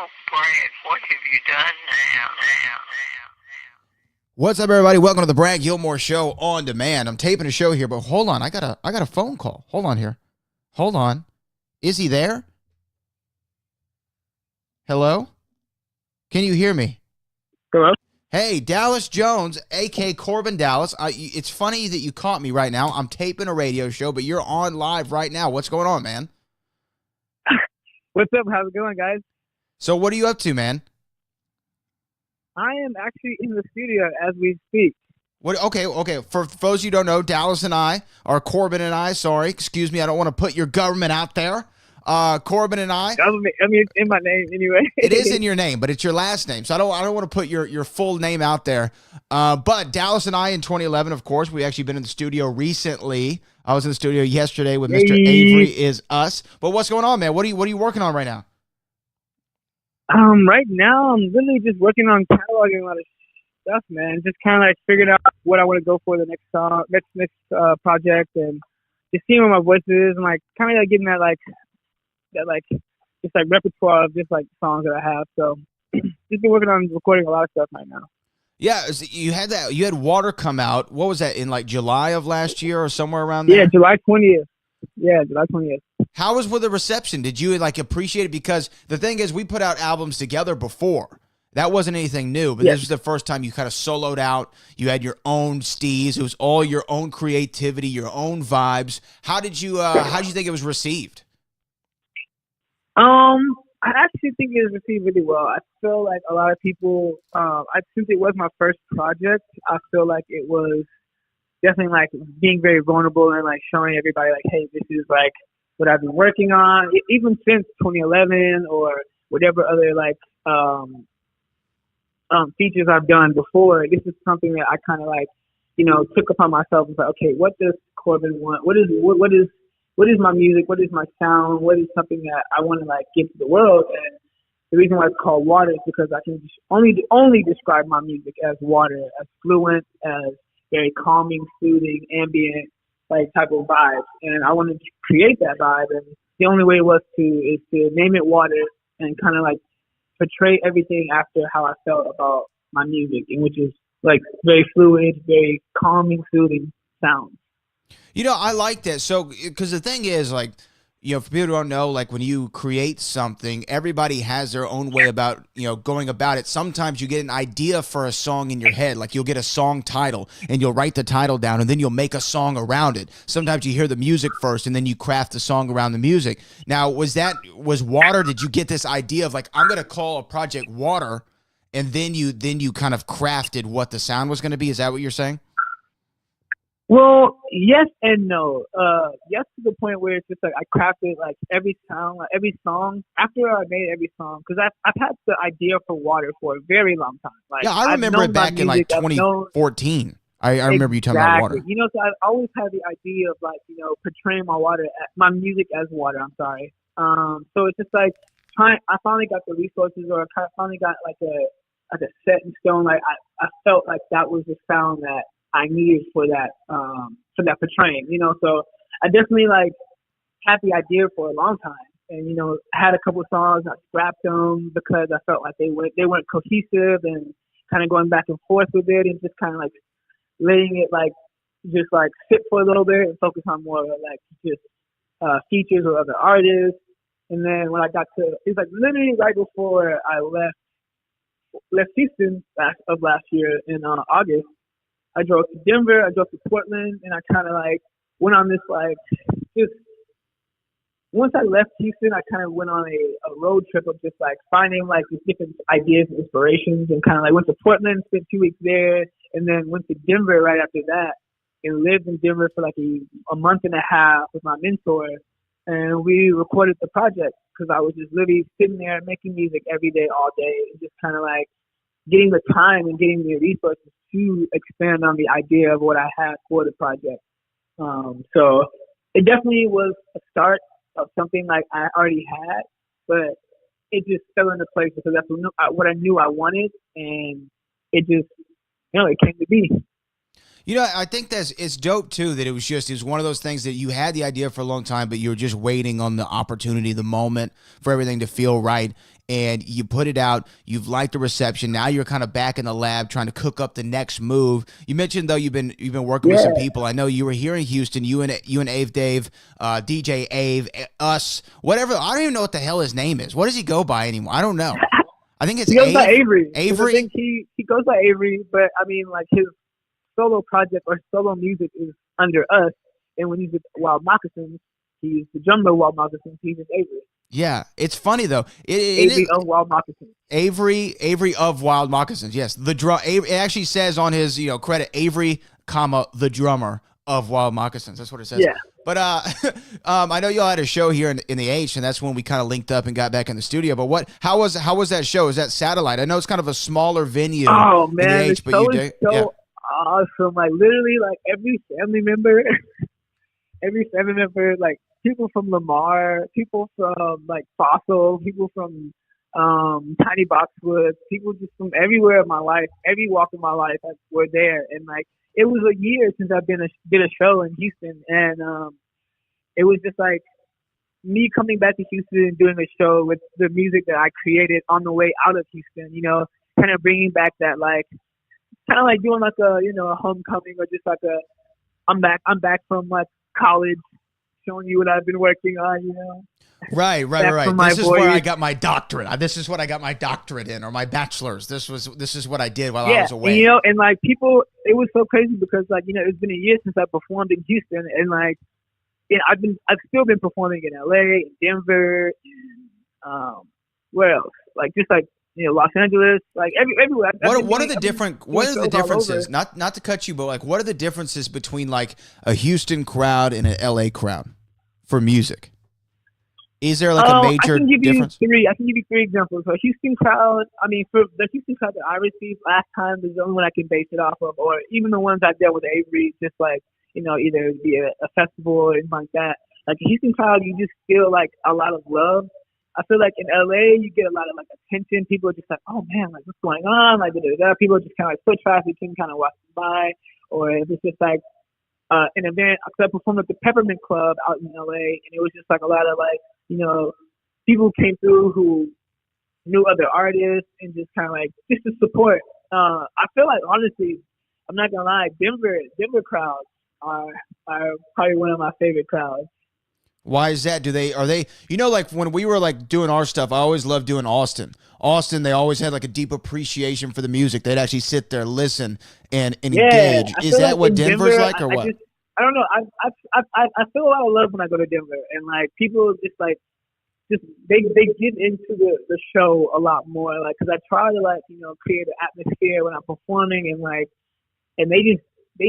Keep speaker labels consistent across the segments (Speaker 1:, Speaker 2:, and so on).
Speaker 1: Brad, what have you done now?
Speaker 2: What's up, everybody? Welcome to the Brad Gilmore Show on demand. I'm taping a show here, but hold on. I got a phone call. Hold on here. Hold on. Is he there? Hello? Can you hear me?
Speaker 3: Hello?
Speaker 2: Hey, Dallas Jones, a.k.a. Corbin Dallas. It's funny that you caught me right now. I'm taping a radio show, but you're on live right now. What's going on, man?
Speaker 3: What's up? How's it going, guys?
Speaker 2: So what are you up to, man?
Speaker 3: I am actually in the studio as we speak.
Speaker 2: What? Okay. For those you don't know, Dallas and I, or Corbin and I, sorry, excuse me, I don't want to put your government out there. Corbin and I.
Speaker 3: Government, I mean, it's in my name anyway.
Speaker 2: It is in your name, but it's your last name, so I don't want to put your full name out there. But Dallas and I in 2011, of course, we actually been in the studio recently. I was in the studio yesterday with Mr. Avery Is Us. But what's going on, man? What are you working on right now?
Speaker 3: Right now I'm really just working on cataloging a lot of stuff, man. Just kind of like figuring out what I want to go for the next song, next project, and just seeing what my voice is, and like kind of like getting that just like repertoire of just like songs that I have. So just been working on recording a lot of stuff right now.
Speaker 2: Yeah, you had Water come out. What was that, in like July of last year or somewhere around there?
Speaker 3: Yeah, July 20th. Yeah, July 20th.
Speaker 2: How was with the reception? Did you like appreciate it? Because the thing is, we put out albums together before. That wasn't anything new, but This was the first time you kind of soloed out. You had your own steez. It was all your own creativity, your own vibes. How did you think it was received?
Speaker 3: I actually think it was received really well. I feel like a lot of people, since it was my first project, I feel like it was definitely like being very vulnerable and like showing everybody like, hey, this is like what I've been working on, even since 2011 or whatever other like features I've done before. This is something that I kind of like, took upon myself and said, okay, what does Corbin want? What is my music? What is my sound? What is something that I want to like give to the world? And the reason why it's called Water is because I can only describe my music as water, as fluent, as very calming, soothing, ambient, like type of vibes. And I wanted to create that vibe, and the only way is to name it Water and kind of like portray everything after how I felt about my music, and which is like very fluid, very calming, soothing sound.
Speaker 2: I like that. So, because the thing is, like, for people who don't know, like when you create something, everybody has their own way about, going about it. Sometimes you get an idea for a song in your head, like you'll get a song title and you'll write the title down and then you'll make a song around it. Sometimes you hear the music first and then you craft the song around the music. Now, was Water, did you get this idea of like, I'm going to call a project Water, and then you kind of crafted what the sound was going to be? Is that what you're saying?
Speaker 3: Well, yes and no. Yes, to the point where it's just like I crafted like every sound, like every song after I made every song, because I've had the idea for Water for a very long time. Like,
Speaker 2: yeah, I remember it back in like 2014. I remember you talking about Water.
Speaker 3: So I've always had the idea of like portraying my music as water. I'm sorry. So it's just like I finally got the resources, or I finally got like a set in stone. Like I felt like that was the sound that I needed for that portraying, so I definitely like had the idea for a long time, and had a couple of songs, I scrapped them because I felt like they weren't cohesive, and kind of going back and forth with it, and just kind of like letting it like just like sit for a little bit and focus on more like just features or other artists. And then when I got to, it's like literally right before I left Houston last year in August. I drove to Denver, I drove to Portland, and I kind of like went on this like just once I left Houston, I kind of went on a road trip of just like finding like these different ideas and inspirations, and kind of like went to Portland, spent 2 weeks there, and then went to Denver right after that, and lived in Denver for like a month and a half with my mentor, and we recorded the project because I was just literally sitting there making music every day, all day, and just kind of like getting the time and getting the resources to expand on the idea of what I had for the project. So it definitely was a start of something like I already had, but it just fell into place because that's what I knew I wanted, and it just, it came to be.
Speaker 2: I think it's dope too that it was one of those things that you had the idea for a long time, but you were just waiting on the opportunity, the moment for everything to feel right. and you put it out. You've liked the reception. Now you're kind of back in the lab trying to cook up the next move. You mentioned though you've been working with some people. I know you were here in Houston. You and Ave Dave, DJ Ave, us, whatever. I don't even know what the hell his name is. What does he go by anymore? I don't know. I think it's
Speaker 3: he goes by Avery.
Speaker 2: Avery.
Speaker 3: I think he goes by Avery, but I mean, like his solo project or solo music is under us. And when he's with Wild Moccasins, he's the drummer of Wild Moccasins. He's just Avery.
Speaker 2: Yeah, it's funny though.
Speaker 3: Avery of Wild Moccasins.
Speaker 2: Avery of Wild Moccasins. Yes, it actually says on his credit Avery, the drummer of Wild Moccasins. That's what it says.
Speaker 3: Yeah.
Speaker 2: But I know y'all had a show here in the H, and that's when we kind of linked up and got back in the studio. But how was that show? Is that satellite? I know it's kind of a smaller venue.
Speaker 3: Oh man,
Speaker 2: in the H,
Speaker 3: it's
Speaker 2: but
Speaker 3: so
Speaker 2: yeah.
Speaker 3: awesome. Like literally, like every family member, like people from Lamar, people from like Fossil, people from Tiny Boxwood, people just from everywhere in my life, every walk of my life, like, were there. And like it was a year since I've did a show in Houston, and it was just like me coming back to Houston and doing a show with the music that I created on the way out of Houston. Kind of bringing back that like, kind of like doing like a a homecoming, or just like I'm back from like college, showing you what I've been working on.
Speaker 2: Right. This is where I got my doctorate. This is what I got my doctorate in, or my bachelor's. This is what I did while I was away.
Speaker 3: And like people, it was so crazy because like it's been a year since I performed in Houston, and like I've still been performing in LA, in Denver, and where else? Like just like Los Angeles, like everywhere.
Speaker 2: What are the differences? Not to cut you, but like what are the differences between like a Houston crowd and an LA crowd for music? Is there like a major difference?
Speaker 3: I can give you three examples. So Houston crowd, I mean, for the Houston crowd that I received last time, is the only one I can base it off of, or even the ones I dealt with Avery, just like, either be a festival or anything like that. Like the Houston crowd, you just feel like a lot of love. I feel like in LA, you get a lot of like attention. People are just like, oh man, like what's going on? Like, people are just kind of like foot traffic and kind of walking by, or if it's just like, an event. I performed at the Peppermint Club out in LA, and it was just like a lot of like, people came through who knew other artists and just kind of like just to support. I feel like honestly, I'm not gonna lie, Denver crowds are probably one of my favorite crowds.
Speaker 2: Why is that? Are they like when we were like doing our stuff, I always loved doing Austin, they always had like a deep appreciation for the music. They'd actually sit there, listen, and engage. Is that like what Denver's like, or what?
Speaker 3: I don't know. I feel a lot of love when I go to Denver, and like people just they get into the show a lot more, like, because I try to like create an atmosphere when I'm performing, and like, and they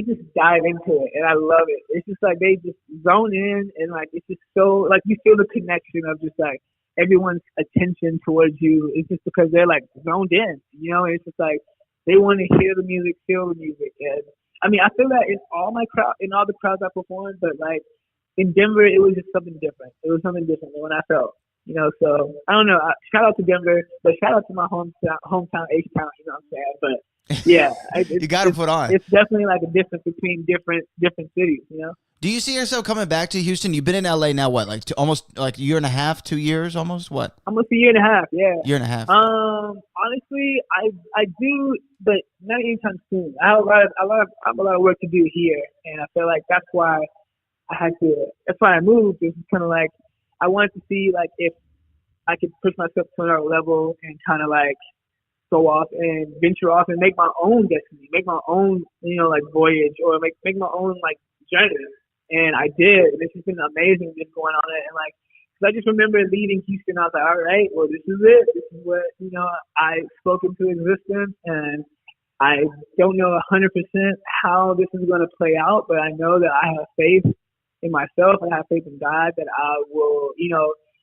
Speaker 3: just dive into it, and I love it. It's just like they just zone in, and like it's just so like you feel the connection of just like everyone's attention towards you. It's just because they're like zoned in, It's just like they want to hear the music, feel the music, and I mean I feel that in all the crowds I performed, but like in Denver it was just something different. It was something different than when I felt. So I don't know. Shout out to Denver, but shout out to my hometown, H-Town. You know what I'm saying? But yeah,
Speaker 2: you got to put on.
Speaker 3: It's definitely like a difference between different cities.
Speaker 2: Do you see yourself coming back to Houston? You've been in LA now, what, like almost like a year and a half, 2 years, almost what?
Speaker 3: Almost a year and a half. Yeah.
Speaker 2: Year and a half.
Speaker 3: Honestly, I do, but not anytime soon. I have a lot of work to do here, and I feel like that's why I moved. It's kind of like I wanted to see like if I could push myself to another level and kind of like go off and venture off and make my own destiny, make my own like voyage, or make my own like journey. And I did. And it's just been amazing just going on it. And like, cause I just remember leaving Houston. I was like, all right, well, this is it. This is what I spoke into existence, and I don't know 100% how this is going to play out, but I know that I have faith in myself, and I have faith in God that I will,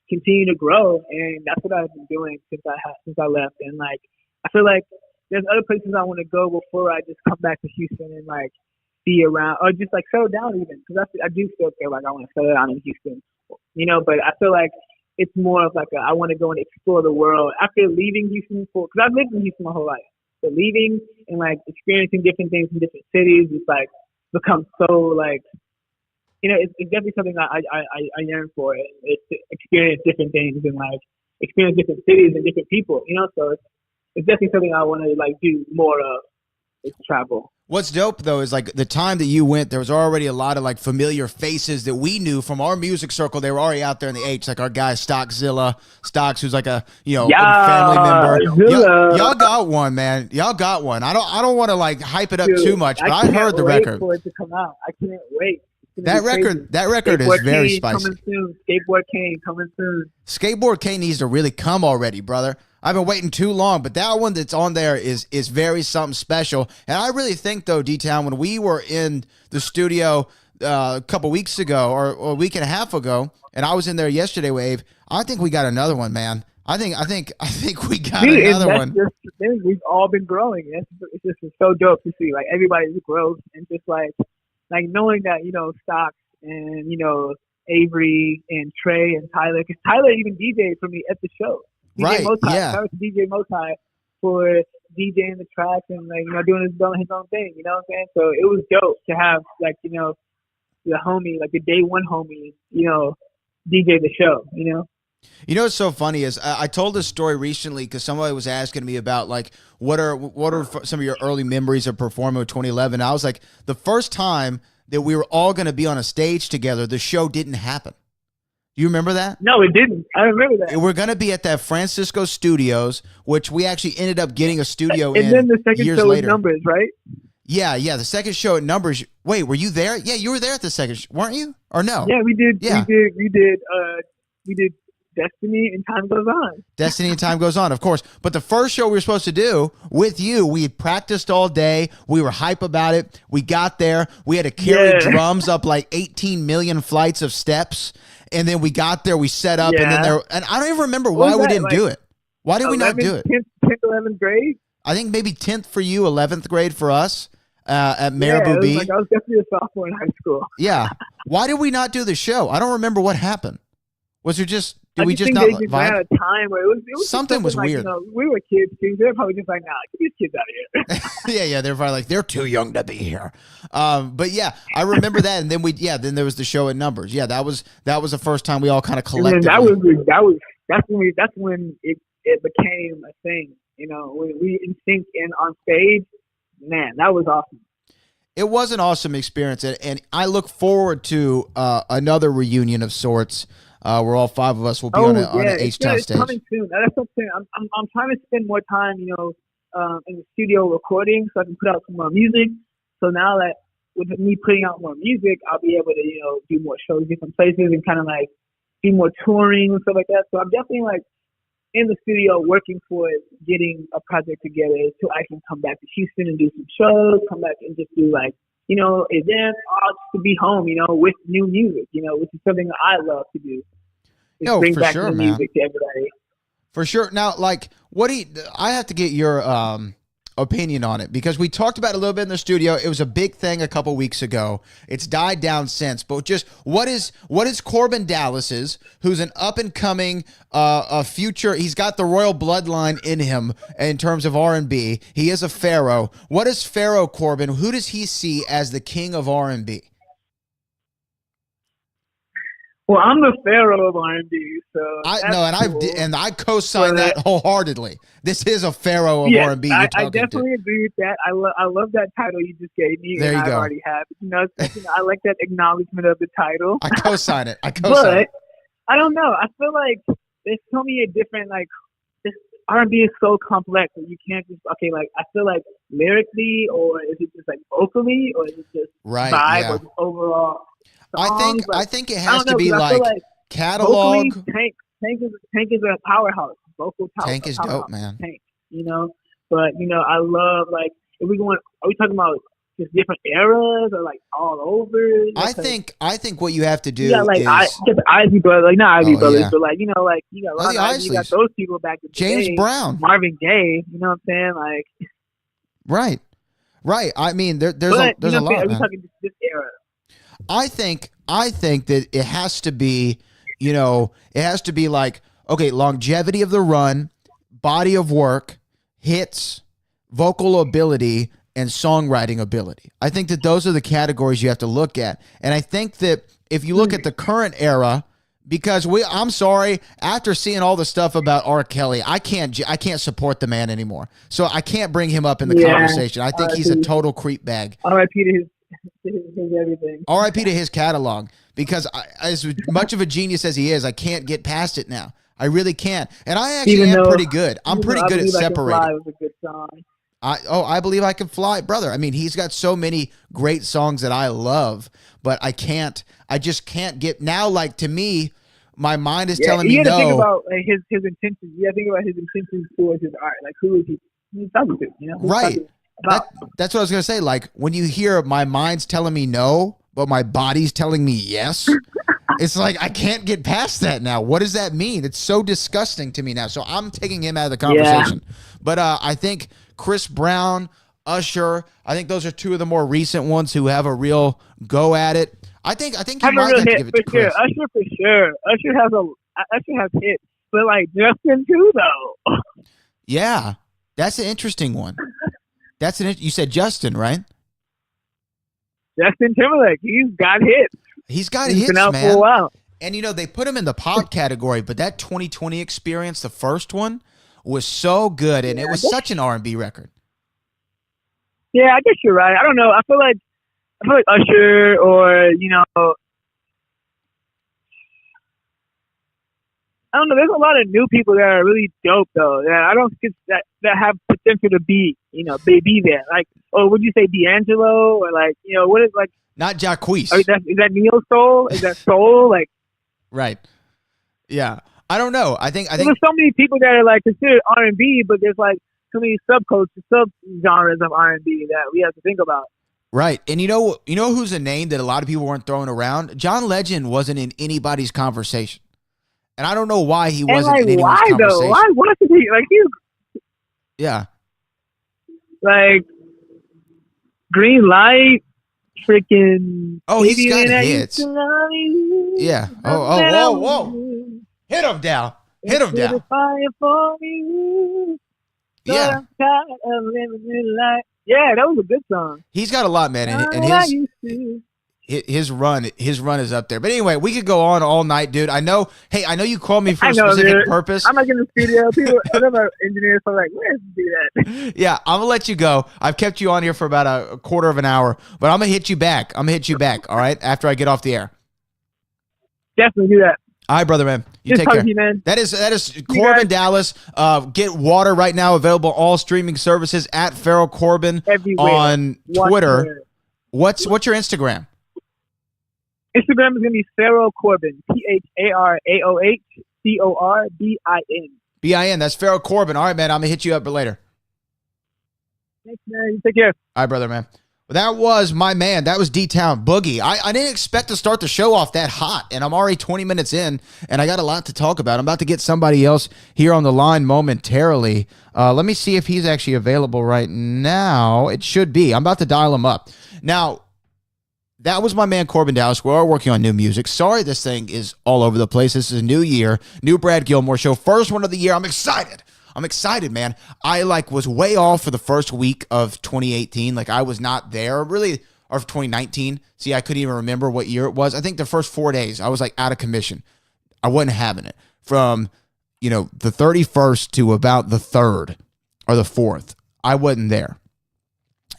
Speaker 3: continue to grow. And that's what I've been doing since I left. And like, I feel like there's other places I want to go before I just come back to Houston and like be around, or just like settle down even, because I do still feel like I want to settle down in Houston, but I feel like it's more of like I want to go and explore the world after leaving Houston because I've lived in Houston my whole life. But leaving and like experiencing different things in different cities, it's like become so like, it's definitely something I yearn for. It's to experience different things and like experience different cities and different people. So it's definitely something I want to like do more of. Is travel.
Speaker 2: What's dope though is like the time that you went, there was already a lot of like familiar faces that we knew from our music circle. They were already out there in the H, like our guy Stocks, who's like a family member. Y'all got one, man. Y'all got one. I don't want to like hype it up too much, but I heard the record.
Speaker 3: For it to come out. I can't wait.
Speaker 2: That record is very spicy.
Speaker 3: Coming soon. Skateboard Kane coming soon.
Speaker 2: Skateboard Kane needs to really come already, brother. I've been waiting too long, but that one that's on there is very something special. And I really think, though, D-Town, when we were in the studio a couple weeks ago or a week and a half ago, and I was in there yesterday, Wave, I think we got another one, man. I think we got another one.
Speaker 3: Just the thing. We've all been growing. It's just so dope to see, like, everybody's growth and just like knowing that, Stocks and, Avery and Trey and Tyler, because Tyler even DJed for me at the show.
Speaker 2: Right, yeah.
Speaker 3: I was DJ Motai for DJing the tracks and doing his own thing. You know what I'm saying? So it was dope to have the homie, like the day one homie, DJ the show. You know
Speaker 2: what's so funny is I told this story recently because somebody was asking me about like what are some of your early memories of performing with 2011. I was like, the first time that we were all going to be on a stage together, the show didn't happen. You remember that?
Speaker 3: No, it didn't. I remember that.
Speaker 2: We're going to be at that Francisco Studios, which we actually ended up getting a studio in.
Speaker 3: And then the second
Speaker 2: years
Speaker 3: show
Speaker 2: later.
Speaker 3: at Numbers, right?
Speaker 2: Yeah. The second show at Numbers. Wait, were you there? Yeah, you were there at the second, weren't you? Or no?
Speaker 3: Yeah, we did.
Speaker 2: Yeah.
Speaker 3: We did Destiny and Time Goes On.
Speaker 2: Destiny and Time Goes On, of course. But the first show we were supposed to do with you, we had practiced all day. We were hype about it. We got there. We had to carry drums up like 18 million flights of steps. And then we got there, we set up, and then and I don't even remember why we didn't do it. Why did we not do it?
Speaker 3: 10th, 11th grade?
Speaker 2: I think maybe 10th for you, 11th grade for us at Marabou Beach.
Speaker 3: I was definitely a sophomore in high school.
Speaker 2: Yeah. Why did we not do the show? I don't remember what happened. Was there just did we just
Speaker 3: think
Speaker 2: not
Speaker 3: they just ran out of time where it was
Speaker 2: something was
Speaker 3: like,
Speaker 2: weird.
Speaker 3: We were kids too. They're probably just like, nah, get these kids out of here.
Speaker 2: yeah, they're probably like, they're too young to be here. But yeah, I remember that, and then then there was the show at Numbers. Yeah, that was the first time we all kind of collectively.
Speaker 3: That's when it became a thing. When we in sync and on stage, man, that was awesome.
Speaker 2: It was an awesome experience, and I look forward to another reunion of sorts. Where all five of us will be on an H-Town stage.
Speaker 3: It's coming soon. That's something I'm trying to spend more time, in the studio recording so I can put out some more music. So now that with me putting out more music, I'll be able to, do more shows, different places, and kind of like do more touring and stuff like that. So I'm definitely like in the studio working for getting a project together so I can come back to Houston and do some shows, come back and just do like, events, all just to be home, with new music, which is something that I love to do. Bring
Speaker 2: for
Speaker 3: back
Speaker 2: sure,
Speaker 3: new
Speaker 2: man.
Speaker 3: music to everybody.
Speaker 2: For sure. Now, like, I have to get your opinion on it because we talked about it a little bit in the studio. It was a big thing a couple weeks ago. It's died down since, but just what is Corbin Dallas's, who's an up and coming a future, he's got the royal bloodline in him in terms of R&B. He is a pharaoh. What is Pharaoh Corbin? Who does he see as the king of R&B?
Speaker 3: Well, I'm the pharaoh of R&B, so
Speaker 2: I co-sign that wholeheartedly. This is a pharaoh of R&B.
Speaker 3: I definitely agree with that. I love that title you just gave me.
Speaker 2: There you go.
Speaker 3: I already have. I like that acknowledgement of the title.
Speaker 2: I co-sign it.
Speaker 3: But I don't know. I feel like there's so many different this R&B is so complex that you can't just I feel like lyrically, or is it just like vocally, or is it just vibe, or just overall. Songs,
Speaker 2: I think it has to be like catalog.
Speaker 3: Tank is a powerhouse. Vocal power.
Speaker 2: Tank is dope, man.
Speaker 3: Tank, but I love are we talking about just different eras or all over?
Speaker 2: I think what you have to do
Speaker 3: is the Isley Brothers, not Isley Brothers, but you got a lot of Isley, you got those people back in the
Speaker 2: James
Speaker 3: day.
Speaker 2: Brown,
Speaker 3: Marvin Gaye, you know what I'm saying?
Speaker 2: Right. I mean, there's a lot.
Speaker 3: Are we talking this era?
Speaker 2: I think that it has to be, longevity of the run, body of work, hits, vocal ability, and songwriting ability. I think that those are the categories you have to look at. And I think that if you look at the current era, Because I'm sorry, after seeing all the stuff about R. Kelly, I can't support the man anymore. So I can't bring him up in the conversation. I think he's a total creep bag.
Speaker 3: R.I.P. to his everything.
Speaker 2: R.I.P. to his catalog. Because as much of a genius as he is, I can't get past it now. I really can't. And I actually am pretty good. I'm pretty good at separating.
Speaker 3: Fly was a good song.
Speaker 2: I Believe I Can Fly, brother. I mean, he's got so many great songs that I love, but I just can't get now. Like, to me, my mind is telling me no.
Speaker 3: You got to think about like, his intentions. You got to think about his intentions towards his art. Like, who is he's talking to? You know,
Speaker 2: right. That's what I was gonna say. Like, when you hear my mind's telling me no, but my body's telling me yes, it's like I can't get past that now. What does that mean? It's so disgusting to me now. So I'm taking him out of the conversation. Yeah. But I think Chris Brown, Usher, I think those are two of the more recent ones who have a real go at it. I think you might have to give it to Chris.
Speaker 3: Usher for sure. Usher has hits, but like Justin too though.
Speaker 2: Yeah, that's an interesting one. You said Justin, right?
Speaker 3: Justin Timberlake. He's got hits.
Speaker 2: He's been out man. For a while. And they put him in the pop category, but that 2020 Experience, the first one, was so good, and it was such an R&B record.
Speaker 3: Yeah, I guess you're right. I don't know. I feel like Usher or I don't know. There's a lot of new people that are really dope though. That I don't think that have potential to be be there. Like, would you say D'Angelo or like what is like?
Speaker 2: Not Jacquees.
Speaker 3: Is that neo soul? Is that soul? Like,
Speaker 2: right. Yeah. I don't know. I think
Speaker 3: there's so many people that are like considered R&B, but there's like so many sub-genres of R&B that we have to think about.
Speaker 2: Right. And you know who's a name that a lot of people weren't throwing around? John Legend wasn't in anybody's conversation. And I don't know why he wasn't in anyone's conversation.
Speaker 3: Why though? Why wasn't he? Like,
Speaker 2: yeah.
Speaker 3: Like, Green Light, freaking...
Speaker 2: Oh, he's got hits. Yeah. Whoa. Hit him down. Yeah.
Speaker 3: Yeah, that was a good song.
Speaker 2: He's got a lot, man, and his run is up there. But anyway, we could go on all night, dude. I know you called me for a specific purpose.
Speaker 3: I'm like in the studio. People, other engineers are like, "Where's do that?"
Speaker 2: Yeah, I'm gonna let you go. I've kept you on here for about a quarter of an hour, but I'm gonna hit you back. All right, after I get off the air.
Speaker 3: Definitely do that.
Speaker 2: All right, brother, man. You take care.
Speaker 3: Man.
Speaker 2: That is Corbin Dallas. Get Water right now, available all streaming services at Pharaoh Corbin on Twitter. What's your Instagram?
Speaker 3: Instagram is gonna be Pharaoh Corbin. PHARAOH CORBIN.
Speaker 2: BIN. That's Pharaoh Corbin. All right, man. I'm gonna hit you up later.
Speaker 3: Thanks, man. You take care.
Speaker 2: All right, brother, man. Well, that was my man. That was D-Town Boogie. I didn't expect to start the show off that hot, and I'm already 20 minutes in, and I got a lot to talk about. I'm about to get somebody else here on the line momentarily. Let me see if he's actually available right now. It should be. I'm about to dial him up. Now, that was my man Corbin Dallas. We're all working on new music. Sorry this thing is all over the place. This is a new year, new Brad Gilmore show. First one of the year. I'm excited, man. I was way off for the first week of 2018. I was not there really, or 2019. See, I couldn't even remember what year it was. I think the first 4 days I was out of commission. I wasn't having it from, the 31st to about the 3rd or the 4th. I wasn't there.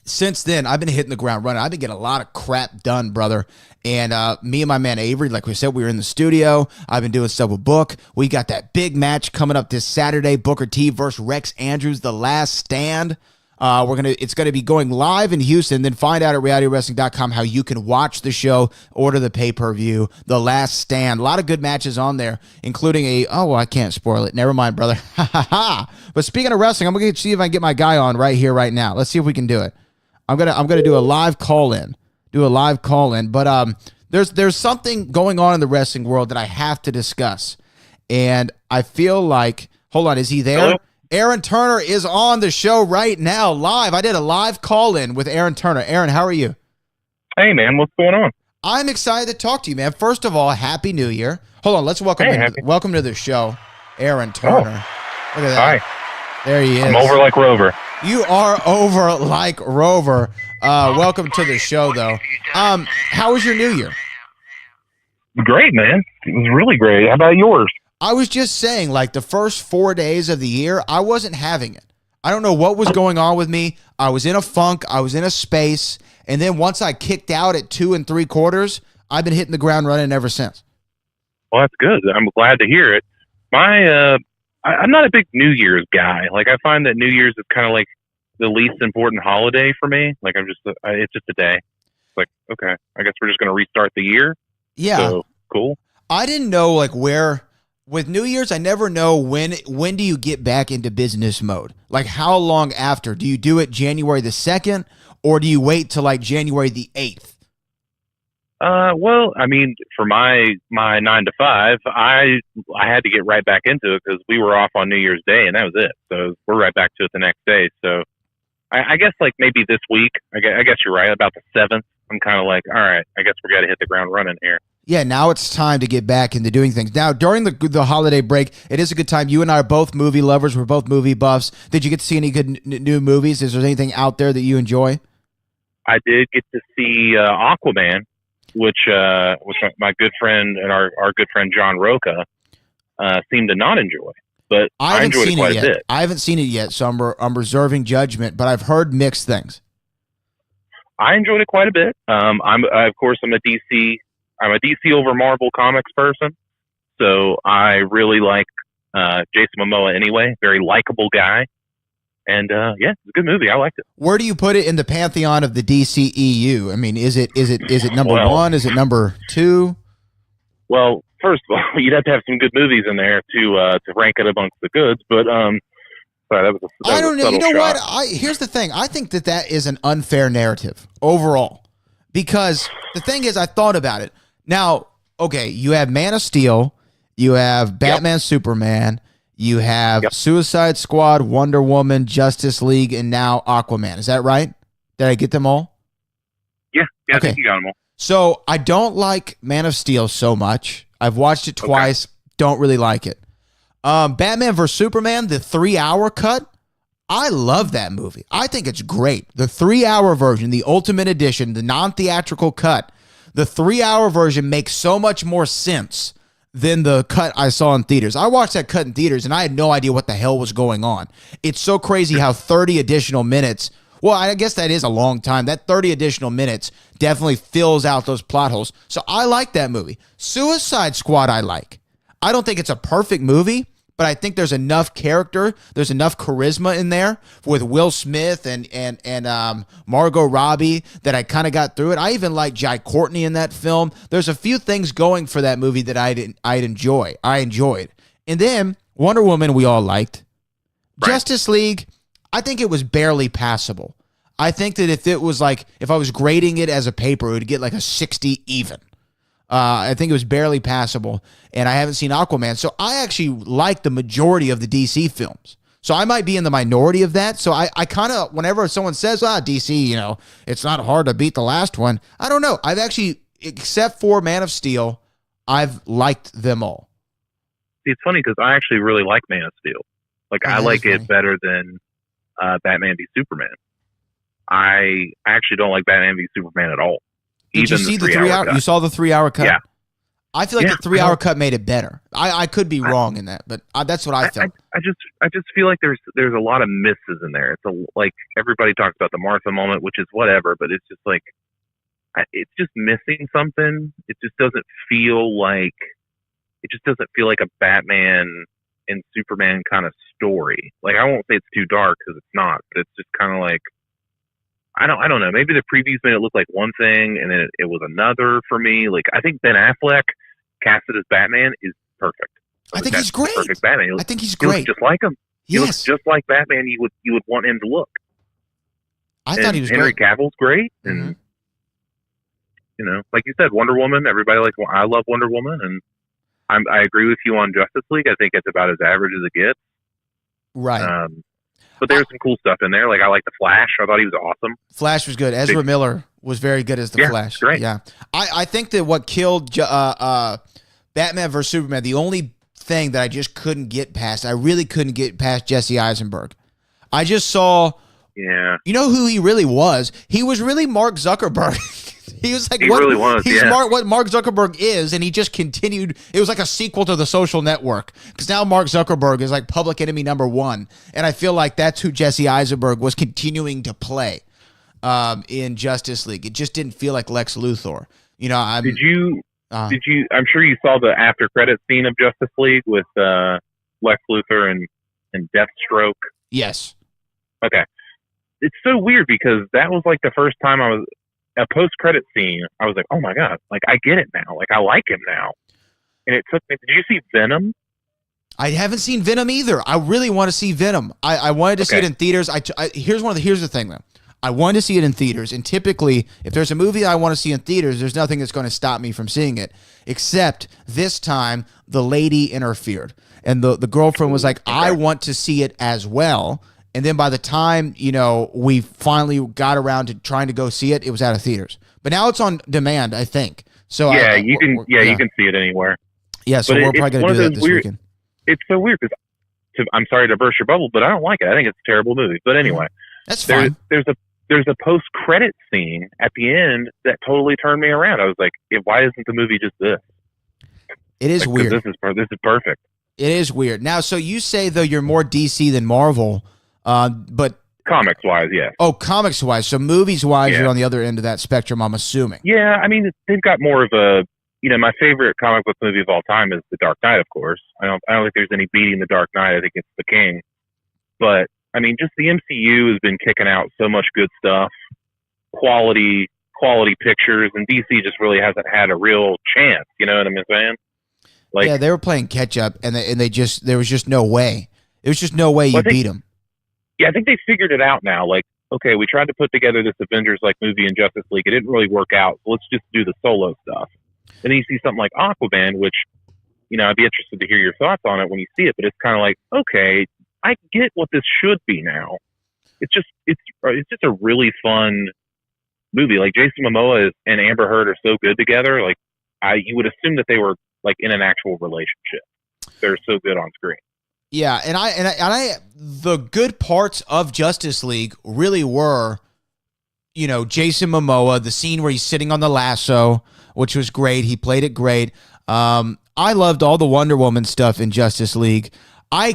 Speaker 2: Since then, I've been hitting the ground running. I've been getting a lot of crap done, brother. And me and my man Avery, like we said, we were in the studio. I've been doing stuff with Book. We got that big match coming up this Saturday, Booker T versus Rex Andrews, The Last Stand. It's gonna be going live in Houston. Then find out at realitywrestling.com how you can watch the show, order the pay-per-view, The Last Stand. A lot of good matches on there, including I can't spoil it. Never mind, brother. But speaking of wrestling, I'm gonna see if I can get my guy on right here, right now. Let's see if we can do it. I'm gonna do a live call in. But there's something going on in the wrestling world that I have to discuss, and I feel like, hold on, is he there?
Speaker 4: Hello?
Speaker 2: Aaron Turner is on the show right now, live. I did a live call in with Aaron Turner. Aaron, how are you?
Speaker 4: Hey man, what's going on?
Speaker 2: I'm excited to talk to you, man. First of all, Happy New Year. Hold on, let's welcome to the show, Aaron Turner. Look at that.
Speaker 4: Hi.
Speaker 2: There he is.
Speaker 4: I'm over like Rover.
Speaker 2: You are over like Rover. Welcome to the show, though. How was your New Year?
Speaker 4: Great, man. It was really great. How about yours?
Speaker 2: I was just saying, like the first 4 days of the year, I wasn't having it. I don't know what was going on with me. I was in a funk. I was in a space. And then once I kicked out at 2 3/4, I've been hitting the ground running ever since.
Speaker 4: Well, that's good. I'm glad to hear it. I'm not a big New Year's guy. Like, I find that New Year's is kind of like the least important holiday for me. Like, it's just a day. It's like, okay, I guess we're just going to restart the year.
Speaker 2: Yeah.
Speaker 4: So, cool.
Speaker 2: I didn't know like where with New Year's, I never know when do you get back into business mode? Like how long after? Do you do it January the 2nd or do you wait till like January the 8th?
Speaker 4: Well, I mean, for my 9 to 5, I had to get right back into it because we were off on New Year's Day and that was it. So we're right back to it the next day. So I guess like maybe this week, I guess you're right, about the 7th, I'm kind of like, all right, I guess we got to hit the ground running here.
Speaker 2: Yeah, now it's time to get back into doing things. Now, during the holiday break, it is a good time. You and I are both movie lovers. We're both movie buffs. Did you get to see any good new movies? Is there anything out there that you enjoy?
Speaker 4: I did get to see Aquaman, which my good friend and our good friend John Roca seemed to not enjoy. But I enjoyed it quite a bit.
Speaker 2: I haven't seen it yet, so I'm reserving judgment, but I've heard mixed things.
Speaker 4: I enjoyed it quite a bit. I'm a DC over Marvel Comics person, so I really like Jason Momoa anyway. Very likable guy, and yeah, it's a good movie. I liked it.
Speaker 2: Where do you put it in the pantheon of the DCEU? I mean, is it number one? Is it number 2?
Speaker 4: Well, first of all, you'd have to have some good movies in there to rank it amongst the goods. But sorry, that was a
Speaker 2: I don't know. You know
Speaker 4: shot.
Speaker 2: what? Here's the thing. I think that is an unfair narrative overall, because the thing is, I thought about it. Now, okay, you have Man of Steel, you have Batman, Superman, you have Suicide Squad, Wonder Woman, Justice League, and now Aquaman. Is that right? Did I get them all?
Speaker 4: Yeah,
Speaker 2: okay.
Speaker 4: I think you got them all.
Speaker 2: So I don't like Man of Steel so much. I've watched it twice. Don't really like it. Batman vs. Superman, the 3-hour cut, I love that movie. I think it's great. The 3-hour version, the Ultimate Edition, the non-theatrical cut, the 3-hour version makes so much more sense than the cut I saw in theaters. I watched that cut in theaters, and I had no idea what the hell was going on. It's so crazy how 30 additional minutes, well, I guess that is a long time. That 30 additional minutes definitely fills out those plot holes. So I like that movie. Suicide Squad I like. I don't think it's a perfect movie, but I think there's enough character, there's enough charisma in there with Will Smith and Margot Robbie that I kind of got through it. I even like Jai Courtney in that film. There's a few things going for that movie that I'd enjoy. I enjoyed. And then Wonder Woman we all liked. Right. Justice League, I think it was barely passable. I think that if I was grading it as a paper, it would get like a 60 even. I think it was barely passable, and I haven't seen Aquaman. So I actually like the majority of the DC films. So I might be in the minority of that. So I kind of, whenever someone says, DC, it's not hard to beat the last one. I don't know. I've actually, except for Man of Steel, I've liked them all.
Speaker 4: See, it's funny because I actually really like Man of Steel. Like, I like it better than Batman v Superman. I actually don't like Batman v Superman at all.
Speaker 2: Did you see the 3-hour cut? You saw the 3-hour cut?
Speaker 4: Yeah.
Speaker 2: I feel like the 3-hour cut made it better. I could be wrong in that, but that's what I felt.
Speaker 4: I just feel like there's a lot of misses in there. It's like everybody talks about the Martha moment, which is whatever, but it's just like it's just missing something. It just doesn't feel like a Batman and Superman kind of story. Like, I won't say it's too dark because it's not, but it's just kind of like, I don't know. Maybe the previews made it look like one thing, and then it was another for me. Like, I think Ben Affleck casted as Batman is perfect.
Speaker 2: I think he's great.
Speaker 4: Perfect Batman.
Speaker 2: I think he's great.
Speaker 4: He looks just like him. He looks just like Batman. You would want him to look.
Speaker 2: I thought he was
Speaker 4: Henry
Speaker 2: great.
Speaker 4: Cavill's great, and like you said, Wonder Woman. Everybody likes. I love Wonder Woman, and I agree with you on Justice League. I think it's about as average as it gets.
Speaker 2: Right.
Speaker 4: But there's some cool stuff in there. Like, I like the Flash. I thought he was awesome.
Speaker 2: Flash was good. Ezra Miller was very good as the Flash.
Speaker 4: Great.
Speaker 2: Yeah. I think that what killed Batman vs. Superman, the only thing that I just couldn't get past, I really couldn't get past Jesse Eisenberg. I just saw, you know who he really was? He was really Mark Zuckerberg. He was like,
Speaker 4: He
Speaker 2: what,
Speaker 4: really was,
Speaker 2: he's
Speaker 4: yeah.
Speaker 2: what Mark Zuckerberg is, and he just continued. It was like a sequel to The Social Network, because now Mark Zuckerberg is like public enemy number one, and I feel like that's who Jesse Eisenberg was continuing to play in Justice League. It just didn't feel like Lex Luthor. You know,
Speaker 4: Did you? I'm sure you saw the after credit scene of Justice League with Lex Luthor and Deathstroke.
Speaker 2: Yes.
Speaker 4: Okay. It's so weird because that was like the first time a post-credit scene, I was like, oh my God, like I get it now. Like I like him now. And it took me, did you see Venom?
Speaker 2: I haven't seen Venom either. I really want to see Venom. I wanted to see it in theaters. Here's the thing though. I wanted to see it in theaters, and typically, if there's a movie I want to see in theaters, there's nothing that's going to stop me from seeing it, except this time the lady interfered, and the girlfriend was like, I want to see it as well. And then by the time, you know, we finally got around to trying to go see it, it was out of theaters. But now it's on demand, I think. So
Speaker 4: yeah, you can see it anywhere.
Speaker 2: Yeah, so we're probably going to do that this weekend.
Speaker 4: It's so weird because I'm sorry to burst your bubble, but I don't like it. I think it's a terrible movie. But anyway,
Speaker 2: that's fine.
Speaker 4: There's a post-credit scene at the end that totally turned me around. I was like, why isn't the movie just this?
Speaker 2: It is weird.
Speaker 4: This is perfect.
Speaker 2: It is weird. Now, so you say though you're more DC than Marvel. But
Speaker 4: comics wise, yes.
Speaker 2: Oh, comics wise. So movies wise, you're on the other end of that spectrum, I'm assuming.
Speaker 4: Yeah, I mean, they've got more of a, you know, my favorite comic book movie of all time is The Dark Knight, of course. I don't think there's any beating The Dark Knight. I think it's The King. But I mean, just the MCU has been kicking out so much good stuff, quality pictures, and DC just really hasn't had a real chance. You know what I'm saying? Like,
Speaker 2: yeah, they were playing catch up, and they just there was just no way. There was just no way you beat them.
Speaker 4: Yeah, I think they figured it out now. Like, okay, we tried to put together this Avengers-like movie in Justice League. It didn't really work out. So let's just do the solo stuff. And then you see something like Aquaman, which, you know, I'd be interested to hear your thoughts on it when you see it. But it's kind of like, okay, I get what this should be now. It's just a really fun movie. Like Jason Momoa and Amber Heard are so good together. Like, you would assume that they were like in an actual relationship. They're so good on screen.
Speaker 2: Yeah, and I the good parts of Justice League really were, you know, Jason Momoa, the scene where he's sitting on the lasso, which was great. He played it great. I loved all the Wonder Woman stuff in Justice League. I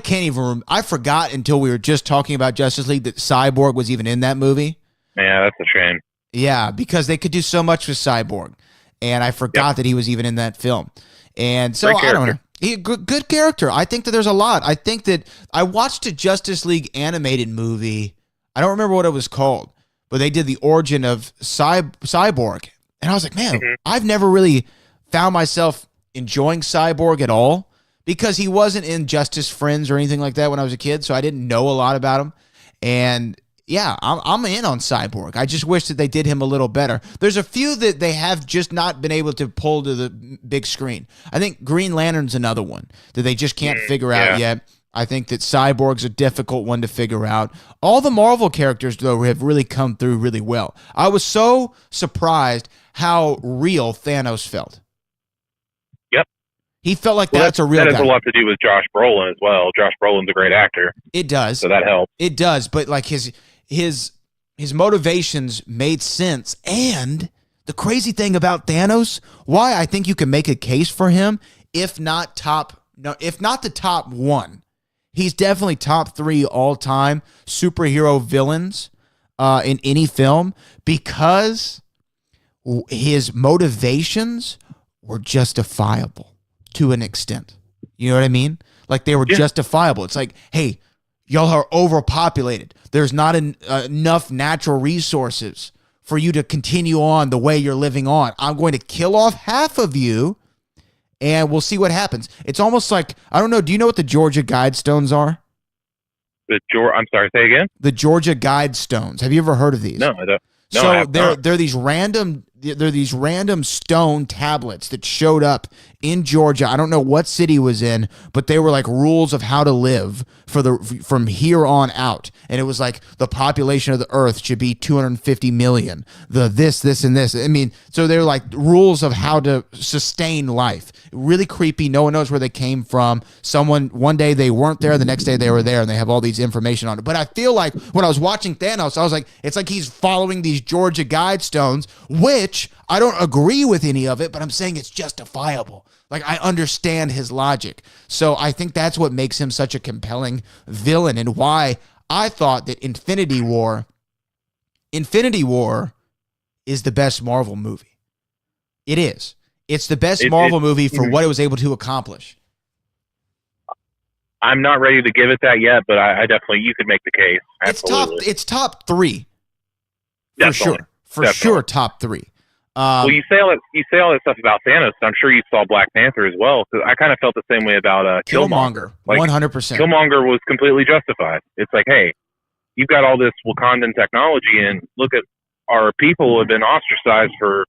Speaker 2: forgot until we were just talking about Justice League that Cyborg was even in that movie.
Speaker 4: Yeah, that's a shame.
Speaker 2: Yeah, because they could do so much with Cyborg, and I forgot that he was even in that film. And so I don't know. Good character. I think that there's a lot. I think that I watched a Justice League animated movie. I don't remember what it was called, but they did the origin of Cyborg. And I was like, man, I've never really found myself enjoying Cyborg at all because he wasn't in Justice Friends or anything like that when I was a kid, so I didn't know a lot about him. And yeah, I'm in on Cyborg. I just wish that they did him a little better. There's a few that they have just not been able to pull to the big screen. I think Green Lantern's another one that they just can't figure out yet. I think that Cyborg's a difficult one to figure out. All the Marvel characters, though, have really come through really well. I was so surprised how real Thanos felt. Yep. He felt like that's a real guy.
Speaker 4: That has a lot to do with Josh Brolin as well. Josh Brolin's a great actor.
Speaker 2: It does.
Speaker 4: So that helps.
Speaker 2: It does, but like his motivations made sense. And the crazy thing about Thanos, why I think you can make a case for him, if not the top one, he's definitely top 3 all-time superhero villains in any film, because his motivations were justifiable to an extent. You know what I mean? Like they were justifiable. It's like, hey, y'all are overpopulated. There's not enough natural resources for you to continue on the way you're living on. I'm going to kill off half of you, and we'll see what happens. It's almost like, I don't know, do you know what the Georgia Guidestones are?
Speaker 4: I'm sorry, say again?
Speaker 2: The Georgia Guidestones. Have you ever heard of these?
Speaker 4: No, I don't. No,
Speaker 2: so they're these random stone tablets that showed up in Georgia. I don't know what city it was in, but they were like rules of how to live from here on out. And it was like the population of the earth should be 250 million. This, and this. I mean, so they're like rules of how to sustain life. Really creepy. No one knows where they came from. One day they weren't there, the next day they were there, and they have all these information on it. But I feel like when I was watching Thanos, I was like, it's like he's following these Georgia Guidestones, which which I don't agree with any of it, but I'm saying it's justifiable. Like, I understand his logic. So I think that's what makes him such a compelling villain, and why I thought that Infinity War is the best Marvel movie. It is. It's the best Marvel movie for what it was able to accomplish.
Speaker 4: I'm not ready to give it that yet, but I definitely, you could make the case. Absolutely.
Speaker 2: It's top three.
Speaker 4: Definitely.
Speaker 2: For sure, top three.
Speaker 4: Well, you say all that stuff about Thanos. I'm sure you saw Black Panther as well. Because I kind of felt the same way about Killmonger.
Speaker 2: 100%.
Speaker 4: Killmonger was completely justified. It's like, hey, you've got all this Wakandan technology, and look at our people who have been ostracized for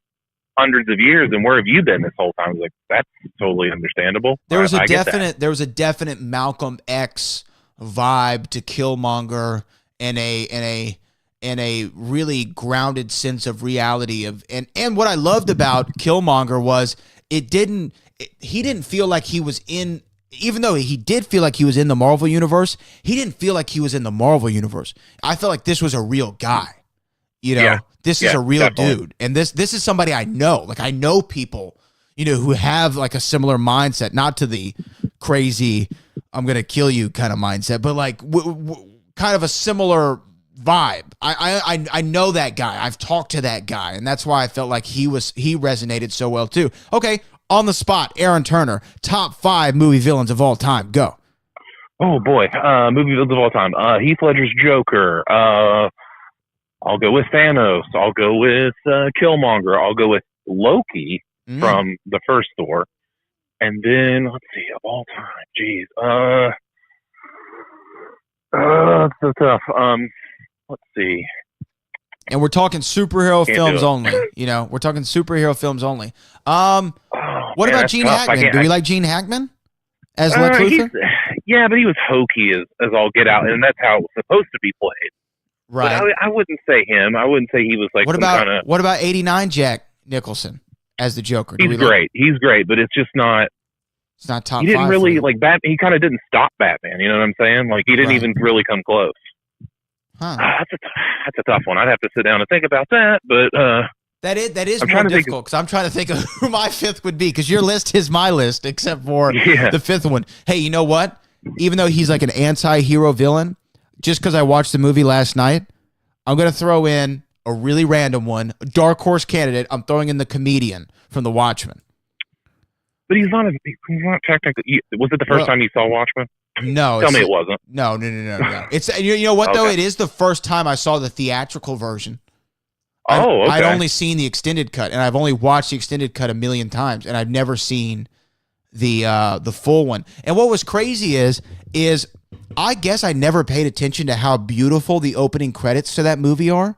Speaker 4: hundreds of years, and where have you been this whole time? I was like, that's totally understandable.
Speaker 2: There was a definite Malcolm X vibe to Killmonger, and a really grounded sense of reality and what I loved about Killmonger was he didn't feel like he was in, even though he did feel like he was in the Marvel universe, he didn't feel like he was in the Marvel universe. I felt like this was a real guy. This is a real dude. And this is somebody I know. Like, I know people, who have like a similar mindset, not to the crazy, I'm going to kill you kind of mindset, but like kind of a similar vibe. I know that guy. I've talked to that guy, and that's why I felt like he resonated so well too. Okay, on the spot, Aaron Turner, top 5 movie villains of all time. Go.
Speaker 4: Oh boy, movie villains of all time. Heath Ledger's Joker. I'll go with Thanos. I'll go with Killmonger. I'll go with Loki from the first Thor. And then, let's see, of all time, geez. That's so tough. Let's see.
Speaker 2: And we're talking superhero films only. We're talking superhero films only. What about Gene Hackman? Do we like Gene Hackman as Lex Luthor?
Speaker 4: Yeah, but he was hokey as all get out, and that's how it was supposed to be played.
Speaker 2: Right.
Speaker 4: But I wouldn't say him. I wouldn't say he was like
Speaker 2: what about 89 Jack Nicholson as the Joker?
Speaker 4: He's great. He's great, but it's just not.
Speaker 2: It's not top 5.
Speaker 4: He didn't really like Bat. He kind of didn't stop Batman. You know what I'm saying? Like, he didn't even really come close.
Speaker 2: Huh.
Speaker 4: That's a tough one. I'd have to sit down and think about that. But
Speaker 2: that is more difficult, because I'm trying to think of who my 5th would be, because your list is my list except for the 5th one. Hey, you know what? Even though he's like an anti-hero villain, just because I watched the movie last night, I'm going to throw in a really random one, a dark horse candidate. I'm throwing in the comedian from The Watchmen.
Speaker 4: But he's not technically. Was it the first time you saw Watchmen?
Speaker 2: No.
Speaker 4: Tell me it wasn't.
Speaker 2: No. It's you know what though? It is the first time I saw the theatrical version.
Speaker 4: Okay.
Speaker 2: I'd only seen the extended cut, and I've only watched the extended cut a million times, and I've never seen the full one. And what was crazy is I guess I never paid attention to how beautiful the opening credits to that movie are.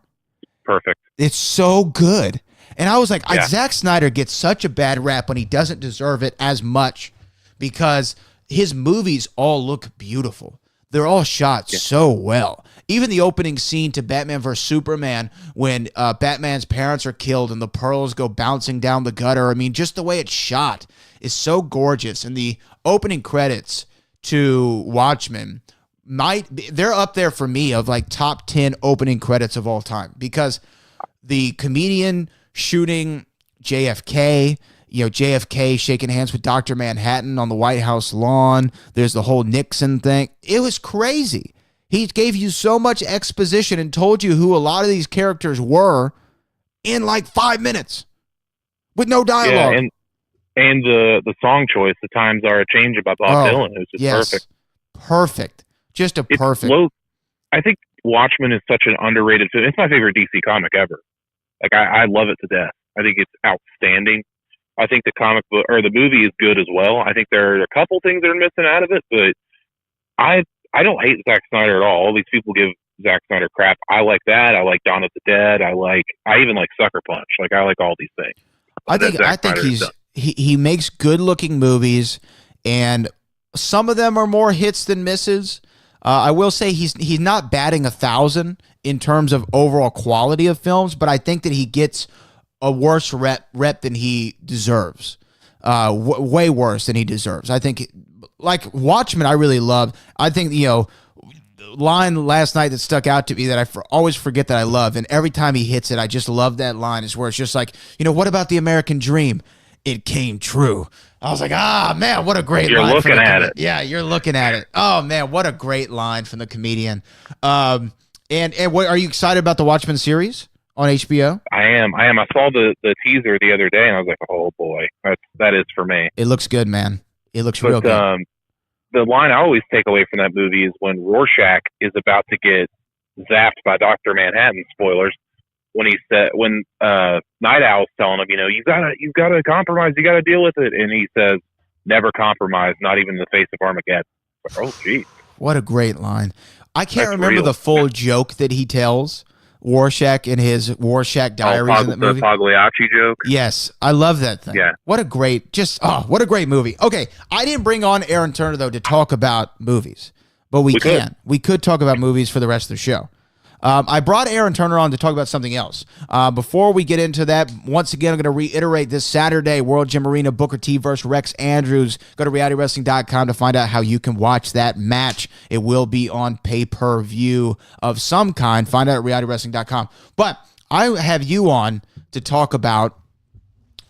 Speaker 4: Perfect.
Speaker 2: It's so good. And I was like, Zack Snyder gets such a bad rap when he doesn't deserve it as much, because his movies all look beautiful. They're all shot so well. Even the opening scene to Batman vs. Superman, when Batman's parents are killed and the pearls go bouncing down the gutter. I mean, just the way it's shot is so gorgeous. And the opening credits to Watchmen, they're up there for me of like top 10 opening credits of all time, because the comedian shooting JFK, JFK shaking hands with Dr. Manhattan on the White House lawn. There's the whole Nixon thing. It was crazy. He gave you so much exposition and told you who a lot of these characters were in like 5 minutes with no dialogue.
Speaker 4: Yeah, and the song choice, "The Times Are a Change" by Bob Dylan, it was just perfect.
Speaker 2: Perfect. Just a perfect.
Speaker 4: I think Watchmen is such an underrated film. It's my favorite DC comic ever. Like, I love it to death. I think it's outstanding. I think the comic book or the movie is good as well. I think there are a couple things that are missing out of it, but I don't hate Zack Snyder at all. All these people give Zack Snyder crap. I like that. I like Dawn of the Dead. I even like Sucker Punch. Like, I like all these things.
Speaker 2: I think he makes good looking movies, and some of them are more hits than misses. I will say he's not batting 1,000 in terms of overall quality of films, but I think that he gets a worse rep than he deserves. Way worse than he deserves. I think, like Watchmen, I really love. I think, line last night that stuck out to me that I always forget that I love, and every time he hits it, I just love that line, is where it's just like, what about the American dream? It came true. I was like, man, what a great line.
Speaker 4: You're looking at it.
Speaker 2: Yeah, you're looking at it. Oh, man, what a great line from the comedian. And what, are you excited about the Watchmen series on HBO?
Speaker 4: I am. I saw the teaser the other day, and I was like, oh, boy, that is for me.
Speaker 2: It looks good, man. It looks real good.
Speaker 4: The line I always take away from that movie is when Rorschach is about to get zapped by Dr. Manhattan, spoilers, when Night Owl's telling him, you've gotta compromise, you gotta deal with it, and he says, never compromise, not even in the face of Armageddon. Oh, geez.
Speaker 2: What a great line. I can't remember the full joke that he tells Rorschach in his Rorschach Diaries in that movie.
Speaker 4: The Pagliacci joke.
Speaker 2: Yes, I love that thing.
Speaker 4: Yeah.
Speaker 2: What a great movie. Okay, I didn't bring on Aaron Turner, though, to talk about movies, but we can. We could talk about movies for the rest of the show. I brought Aaron Turner on to talk about something else. Before we get into that, once again, I'm going to reiterate this Saturday, World Gym Arena, Booker T versus Rex Andrews. Go to realitywrestling.com to find out how you can watch that match. It will be on pay-per-view of some kind. Find out at realitywrestling.com. But I have you on to talk about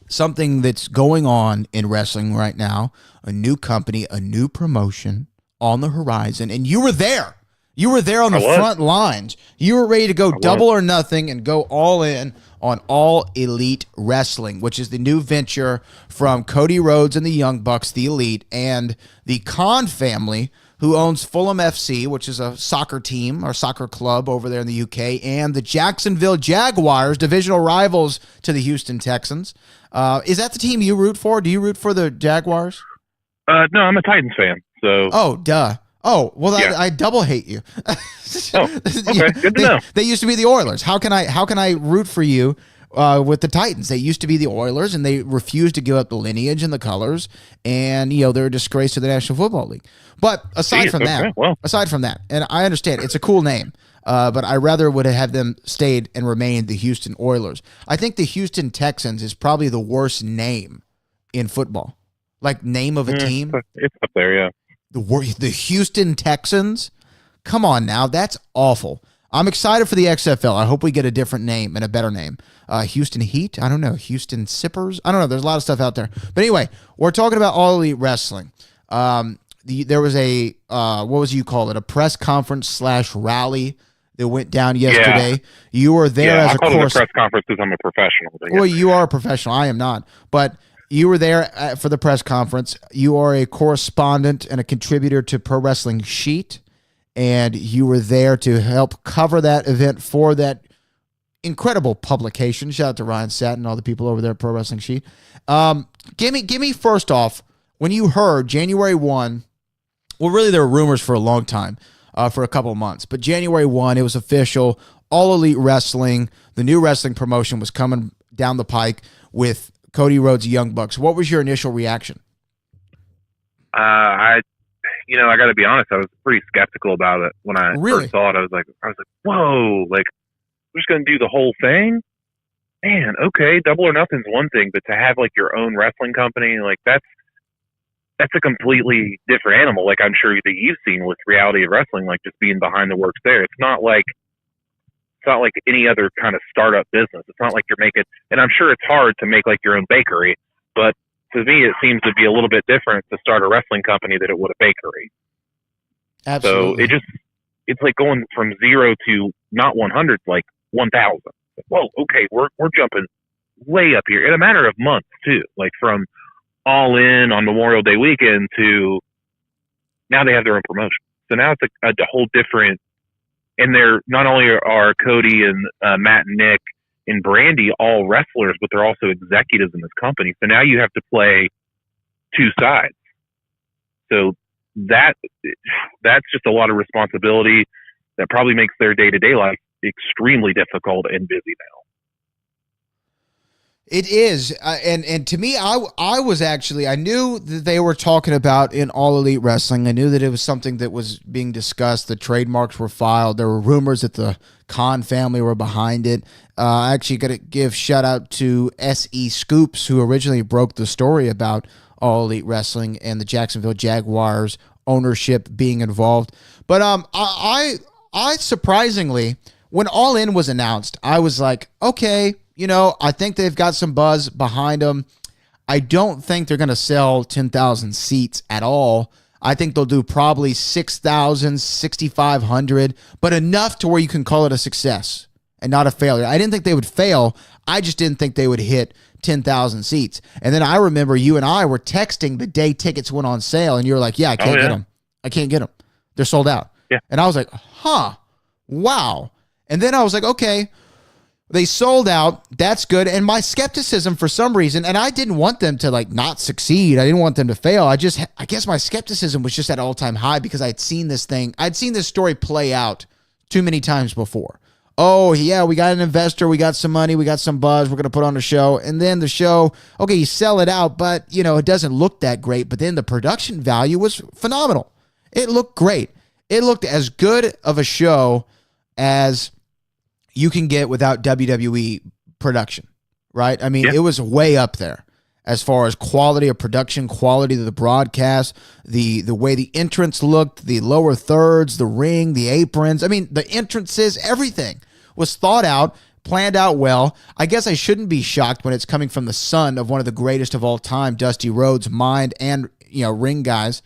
Speaker 2: something that's going on in wrestling right now, a new company, a new promotion on the horizon, and you were there. You were there on the front lines. You were ready to go double or nothing and go all in on All Elite Wrestling, which is the new venture from Cody Rhodes and the Young Bucks, the Elite, and the Khan family, who owns Fulham FC, which is a soccer team or soccer club over there in the UK, and the Jacksonville Jaguars, divisional rivals to the Houston Texans. Is that the team you root for? Do you root for the Jaguars?
Speaker 4: No, I'm a Titans fan. So.
Speaker 2: Oh, duh. Oh, well, yeah. I double hate you.
Speaker 4: Okay, good to know.
Speaker 2: They used to be the Oilers. How can I root for you with the Titans? They used to be the Oilers, and they refused to give up the lineage and the colors, and they're a disgrace to the National Football League. But aside from that, and I understand it's a cool name, but I rather would have them stayed and remained the Houston Oilers. I think the Houston Texans is probably the worst name in football, like name of a team.
Speaker 4: It's up there, yeah.
Speaker 2: The Houston Texans? Come on now. That's awful. I'm excited for the XFL. I hope we get a different name and a better name. Houston Heat? I don't know. Houston Sippers? I don't know. There's a lot of stuff out there. But anyway, we're talking about All Elite Wrestling. There was a, what was you call it? A press conference / rally that went down yesterday. Yeah. You were there as a
Speaker 4: call it a press conference because I'm a professional.
Speaker 2: Well, you are a professional. I am not. But you were there for the press conference. You are a correspondent and a contributor to Pro Wrestling Sheet, and you were there to help cover that event for that incredible publication. Shout out to Ryan Satin and all the people over there at Pro Wrestling Sheet. Give me first off, when you heard January 1, well, really there were rumors for a long time, for a couple of months, but January 1, it was official. All Elite Wrestling, the new wrestling promotion, was coming down the pike with Cody Rhodes, Young Bucks. What was your initial reaction?
Speaker 4: I got to be honest. I was pretty skeptical about it when I first saw it. I was like, whoa, like we're just going to do the whole thing? Man, okay, Double or Nothing's one thing, but to have like your own wrestling company, like that's a completely different animal. Like I'm sure that you've seen with Reality of Wrestling, like just being behind the works there. It's not like any other kind of startup business. It's not like you're making, and I'm sure it's hard to make like your own bakery, but to me, it seems to be a little bit different to start a wrestling company than it would a bakery.
Speaker 2: Absolutely.
Speaker 4: So it's like going from 0 to not 100, like 1,000. Whoa, okay, we're jumping way up here in a matter of months too. Like from All In on Memorial Day weekend to now they have their own promotion. So now it's a whole different. And they're not only are Cody and Matt and Nick and Brandy all wrestlers, but they're also executives in this company. So now you have to play two sides. So that's just a lot of responsibility that probably makes their day-to-day life extremely difficult and busy now.
Speaker 2: It is, and to me, I was actually, I knew that they were talking about in All Elite Wrestling. I knew that it was something that was being discussed. The trademarks were filed. There were rumors that the Khan family were behind it. I actually got to give shout out to S.E. Scoops, who originally broke the story about All Elite Wrestling and the Jacksonville Jaguars ownership being involved. But I surprisingly, when All In was announced, I was like, okay, I think they've got some buzz behind them. I don't think they're going to sell 10,000 seats at all. I think they'll do probably 6,000, 6,500, but enough to where you can call it a success and not a failure. I didn't think they would fail. I just didn't think they would hit 10,000 seats. And then I remember you and I were texting the day tickets went on sale, and you were like, yeah, I can't get them. I can't get them. They're sold out.
Speaker 4: Yeah.
Speaker 2: And I was like, wow. And then I was like, okay, they sold out. That's good. And my skepticism for some reason, and I didn't want them to like not succeed. I didn't want them to fail. I guess my skepticism was just at all-time high because I'd seen this story play out too many times before. Oh, yeah, we got an investor, we got some money, we got some buzz, we're going to put on a show. And then the show, okay, you sell it out, but, it doesn't look that great. But then the production value was phenomenal. It looked great. It looked as good of a show as you can get without WWE production, right? I mean, It was way up there as far as quality of production, quality of the broadcast, the way the entrance looked, the lower thirds, the ring, the aprons. I mean, the entrances, everything was thought out, planned out well. I guess I shouldn't be shocked when it's coming from the son of one of the greatest of all time, Dusty Rhodes, mind and, ring guys.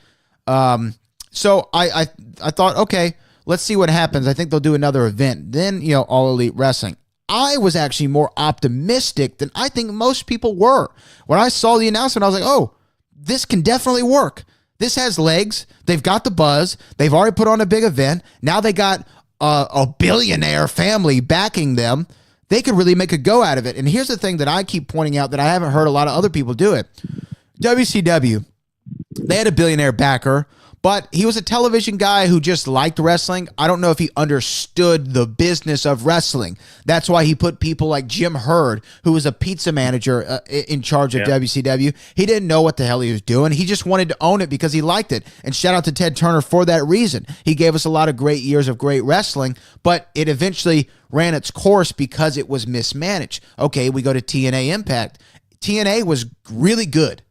Speaker 2: So I thought, okay, let's see what happens. I think they'll do another event. Then, All Elite Wrestling. I was actually more optimistic than I think most people were. When I saw the announcement, I was like, oh, this can definitely work. This has legs. They've got the buzz. They've already put on a big event. Now they got a billionaire family backing them. They could really make a go out of it. And here's the thing that I keep pointing out that I haven't heard a lot of other people do it. WCW, they had a billionaire backer, but he was a television guy who just liked wrestling. I don't know if he understood the business of wrestling. That's why he put people like Jim Hurd, who was a pizza manager in charge of WCW. He didn't know what the hell he was doing. He just wanted to own it because he liked it. And shout out to Ted Turner for that reason. He gave us a lot of great years of great wrestling, but it eventually ran its course because it was mismanaged. Okay, we go to TNA Impact. TNA was really good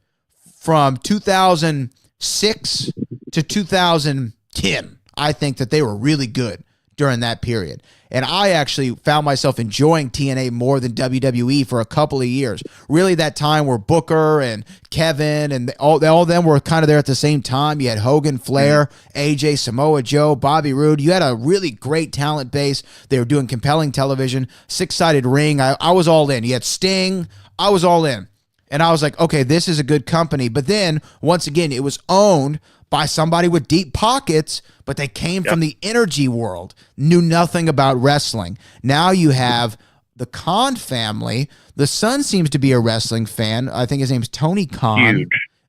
Speaker 2: from 2006 to 2010. I think that they were really good during that period. And I actually found myself enjoying TNA more than WWE for a couple of years. Really that time where Booker and Kevin and all of them were kind of there at the same time. You had Hogan, Flair, AJ, Samoa Joe, Bobby Roode. You had a really great talent base. They were doing compelling television, six-sided ring. I was all in. You had Sting. I was all in. And I was like, okay, this is a good company. But then, once again, it was owned by somebody with deep pockets, but they came from the energy world, knew nothing about wrestling. Now you have the Khan family. The son seems to be a wrestling fan. I think his name's Tony Khan.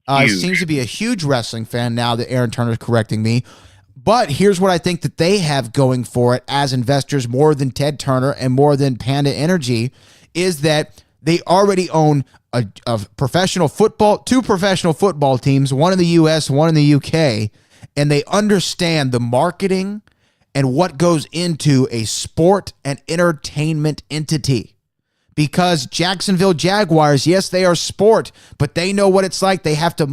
Speaker 2: Huge. Seems to be a huge wrestling fan now that Aaron Turner's correcting me. But here's what I think that they have going for it as investors, more than Ted Turner and more than Panda Energy, is that they already own a professional football, two professional football teams, one in the U.S., one in the U.K., and they understand the marketing and what goes into a sport and entertainment entity. Because Jacksonville Jaguars, yes, they are sport, but they know what it's like. They have to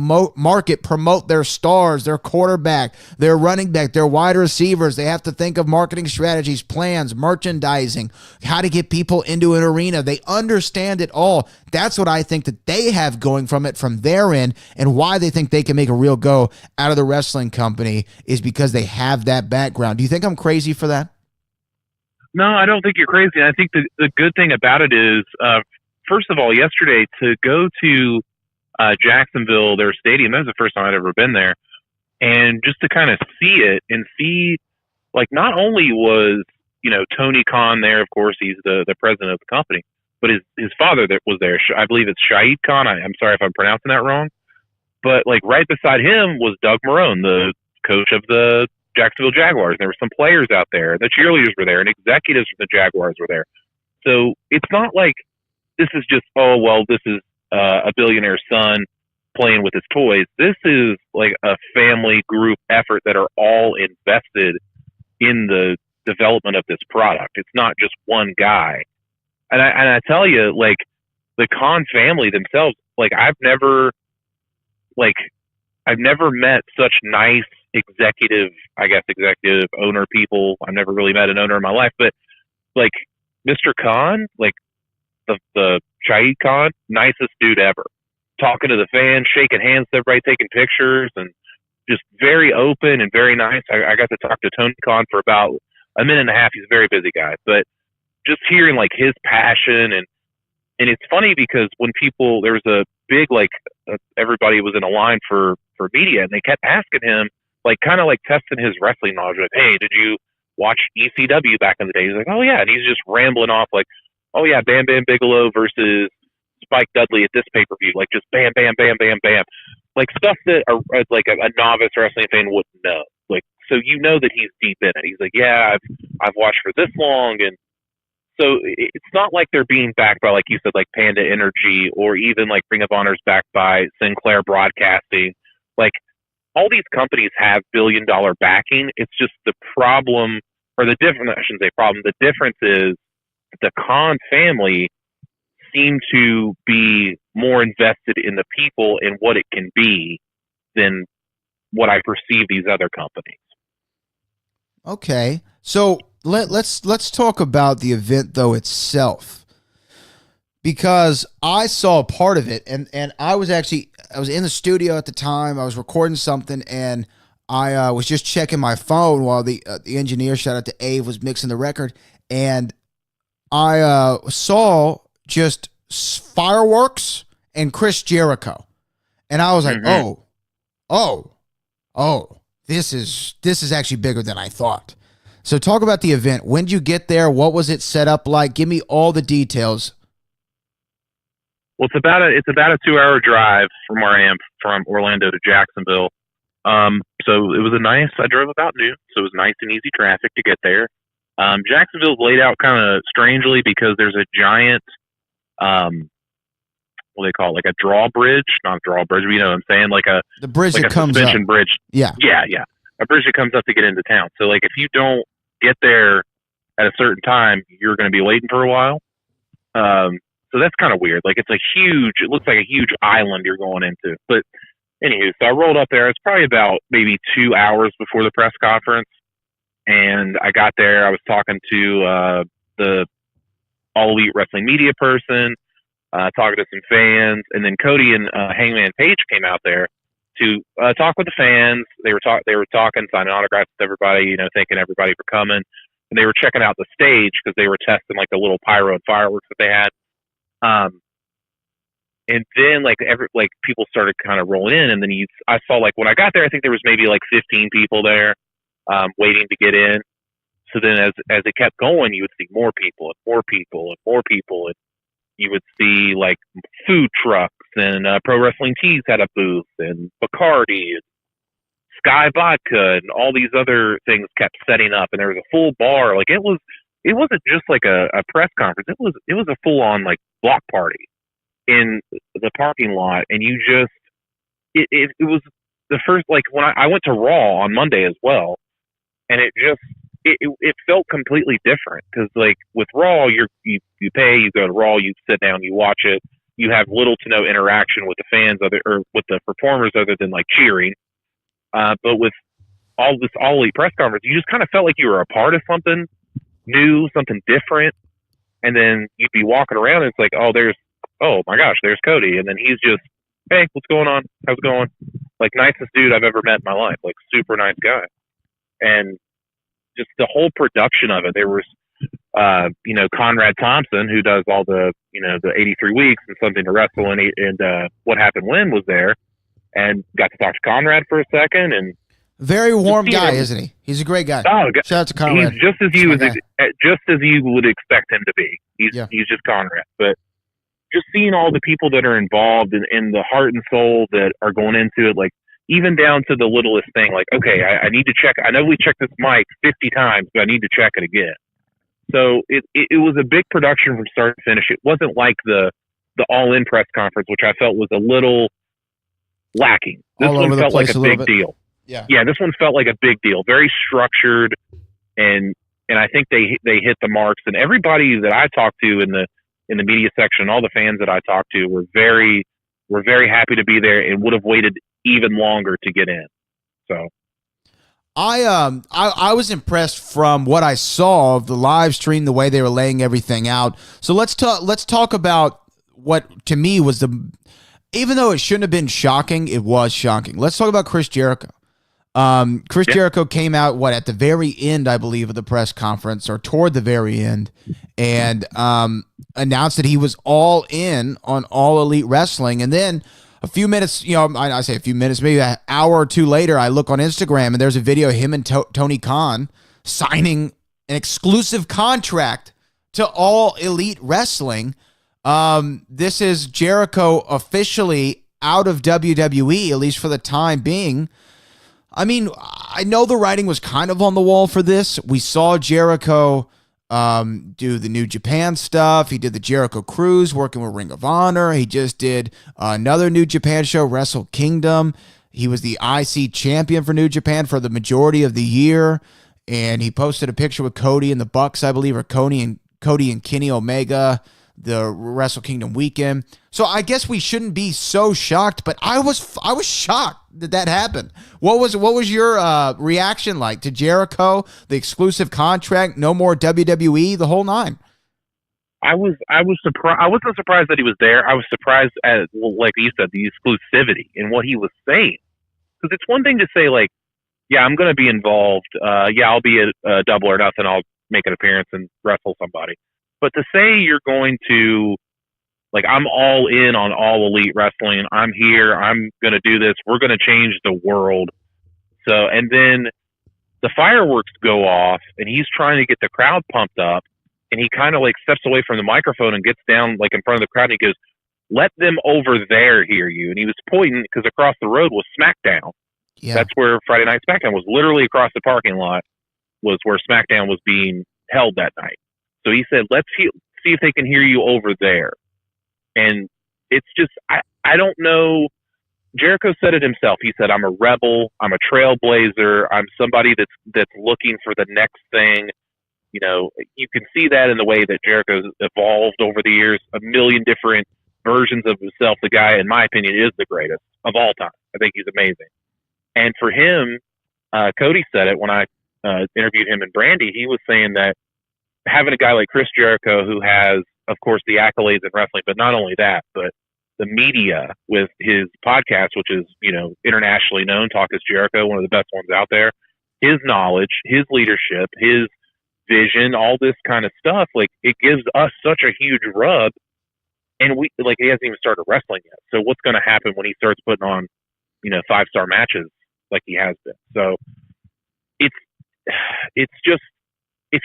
Speaker 2: promote their stars, their quarterback, their running back, their wide receivers. They have to think of marketing strategies, plans, merchandising, how to get people into an arena. They understand it all. That's what I think that they have going from it from their end, and why they think they can make a real go out of the wrestling company is because they have that background. Do you think I'm crazy for that?
Speaker 4: No, I don't think you're crazy. I think the good thing about it is, first of all, yesterday to go to Jacksonville, their stadium, that was the first time I'd ever been there. And just to kind of see it and see, like, not only was, Tony Khan there, of course, he's the president of the company, but his father that was there, I believe it's Shahid Khan. I'm sorry if I'm pronouncing that wrong. But, like, right beside him was Doug Marrone, the coach of the Jacksonville Jaguars. There were some players out there. The cheerleaders were there, and executives from the Jaguars were there. So it's not like this is just, this is a billionaire's son playing with his toys. This is like a family group effort that are all invested in the development of this product. It's not just one guy. And I tell you, like, the Khan family themselves, like, I've never, like, I've never met such nice executive owner people. I've never really met an owner in my life, but like Mr. Khan, like the Shahid Khan, nicest dude ever. Talking to the fans, shaking hands with everybody, taking pictures, and just very open and very nice. I got to talk to Tony Khan for about a minute and a half. He's a very busy guy, but just hearing like his passion and it's funny because when there was a big everybody was in a line for media, and they kept asking him like kind of like testing his wrestling knowledge. Like, hey, did you watch ECW back in the day? He's like, oh yeah, and he's just rambling off like, oh yeah, Bam Bam Bigelow versus Spike Dudley at this pay-per-view, like just bam, bam, bam, bam, bam, like stuff that like a novice wrestling fan wouldn't know. Like, so you know that he's deep in it. He's like, yeah, I've watched for this long, and so it's not like they're being backed by, like you said, like Panda Energy, or even like Ring of Honor's backed by Sinclair Broadcasting. Like, all these companies have billion-dollar backing. It's just the problem, or the difference. I shouldn't say problem. The difference is the Khan family seem to be more invested in the people and what it can be than what I perceive these other companies.
Speaker 2: Okay, so let's talk about the event though itself, because I saw a part of it, and I was in the studio at the time. I was recording something, and I was just checking my phone while the engineer, shout out to Ave, was mixing the record, and I saw just fireworks and Chris Jericho, and I was like, this is actually bigger than I thought. So talk about the event. When did you get there? What was it set up like? Give me all the details.
Speaker 4: Well, it's about a 2-hour drive from R&amp from Orlando to Jacksonville. So it was I drove about noon, so it was nice and easy traffic to get there. Jacksonville's laid out kind of strangely because there's a giant, what do they call it? Like a drawbridge, not a drawbridge, but you know what I'm saying? Like
Speaker 2: the bridge
Speaker 4: like
Speaker 2: that
Speaker 4: a
Speaker 2: comes
Speaker 4: suspension
Speaker 2: up.
Speaker 4: bridge.
Speaker 2: Yeah.
Speaker 4: Yeah. A bridge that comes up to get into town. So like if you don't get there at a certain time, you're going to be waiting for a while. So that's kind of weird. Like it looks like a huge island you're going into. But anywho, so I rolled up there. It's probably about maybe 2 hours before the press conference. And I got there. I was talking to the All Elite Wrestling media person, talking to some fans, and then Cody and Hangman Page came out there to talk with the fans. They were talking, signing autographs with everybody, you know, thanking everybody for coming. And they were checking out the stage because they were testing like the little pyro and fireworks that they had. And then like people started kind of rolling in, and then I saw like when I got there, I think there was maybe like 15 people there, waiting to get in. So then as it kept going, you would see more people and more people and more people, and you would see like food trucks, and Pro Wrestling Tees had a booth, and Bacardi and Sky Vodka and all these other things kept setting up, and there was a full bar. Like it wasn't just like a press conference. It was a full on like block party in the parking lot, and it was the first, like when I went to Raw on Monday as well, and it felt completely different because like with Raw, you pay, you go to Raw, you sit down, you watch it, you have little to no interaction with the fans or with the performers other than like cheering. But with all this All Elite press conference, you just kind of felt like you were a part of something new, something different. And then you'd be walking around, and it's like, oh my gosh, there's Cody. And then he's just, hey, what's going on? How's it going? Like, nicest dude I've ever met in my life. Like, super nice guy. And just the whole production of it, there was, Conrad Thompson, who does all the 83 weeks and Something to Wrestle and What Happened When was there, and got to talk to Conrad for a second. And
Speaker 2: very warm guy, isn't he? He's a great guy.
Speaker 4: Oh,
Speaker 2: shout out to Conrad.
Speaker 4: He's just as you would expect him to be. He's just Conrad. But just seeing all the people that are involved and the heart and soul that are going into it, like even down to the littlest thing, like, okay, I need to check. I know we checked this mic 50 times, but I need to check it again. So it was a big production from start to finish. It wasn't like the All In press conference, which I felt was a little lacking. This one felt like a big deal. Yeah, this one felt like a big deal. Very structured, and I think they hit the marks. And everybody that I talked to in the media section, all the fans that I talked to were very happy to be there and would have waited even longer to get in. So
Speaker 2: I was impressed from what I saw of the live stream, the way they were laying everything out. So let's talk about what to me was even though it shouldn't have been shocking, it was shocking. Let's talk about Chris Jericho. Chris Jericho came out at the very end, I believe, of the press conference, or toward the very end, and announced that he was all in on All Elite Wrestling. And then a few minutes, I say a few minutes, maybe an hour or two later, I look on Instagram and there's a video of him and Tony Khan signing an exclusive contract to All Elite Wrestling. This is Jericho officially out of WWE, at least for the time being. I mean, I know the writing was kind of on the wall for this. We saw Jericho do the New Japan stuff. He did the Jericho Cruise working with Ring of Honor. He just did another New Japan show, Wrestle Kingdom. He was the IC champion for New Japan for the majority of the year. And he posted a picture with Cody and the Bucks, I believe, or Cody and Kenny Omega, the Wrestle Kingdom weekend. So I guess we shouldn't be so shocked, but I was shocked that happened. What was your reaction like to Jericho, the exclusive contract, no more WWE, the whole nine?
Speaker 4: I was surprised. I wasn't surprised that he was there. I was surprised at, like you said, the exclusivity in what he was saying. Because it's one thing to say, like, yeah, I'm going to be involved. I'll be a double or nothing. I'll make an appearance and wrestle somebody. But to say you're going to, like, I'm all in on All Elite Wrestling. I'm here. I'm going to do this. We're going to change the world. So, and then the fireworks go off, and he's trying to get the crowd pumped up, and he kind of, like, steps away from the microphone and gets down, like, in front of the crowd, and he goes, "Let them over there hear you." And he was pointing, because across the road was SmackDown. Yeah. That's where Friday Night SmackDown was. Literally across the parking lot was where SmackDown was being held that night. So he said, "Let's see if they can hear you over there." And it's just, I don't know. Jericho said it himself. He said, "I'm a rebel. I'm a trailblazer. I'm somebody that's looking for the next thing." You know, you can see that in the way that Jericho's evolved over the years. A million different versions of himself. The guy, in my opinion, is the greatest of all time. I think he's amazing. And for him, Cody said it when I interviewed him and Brandy. He was saying that having a guy like Chris Jericho, who has, of course, the accolades in wrestling, but not only that, but the media with his podcast, which is, internationally known, Talk is Jericho, one of the best ones out there, his knowledge, his leadership, his vision, all this kind of stuff, like, it gives us such a huge rub. And he hasn't even started wrestling yet. So what's going to happen when he starts putting on, 5-star matches like he has been? So it's just, if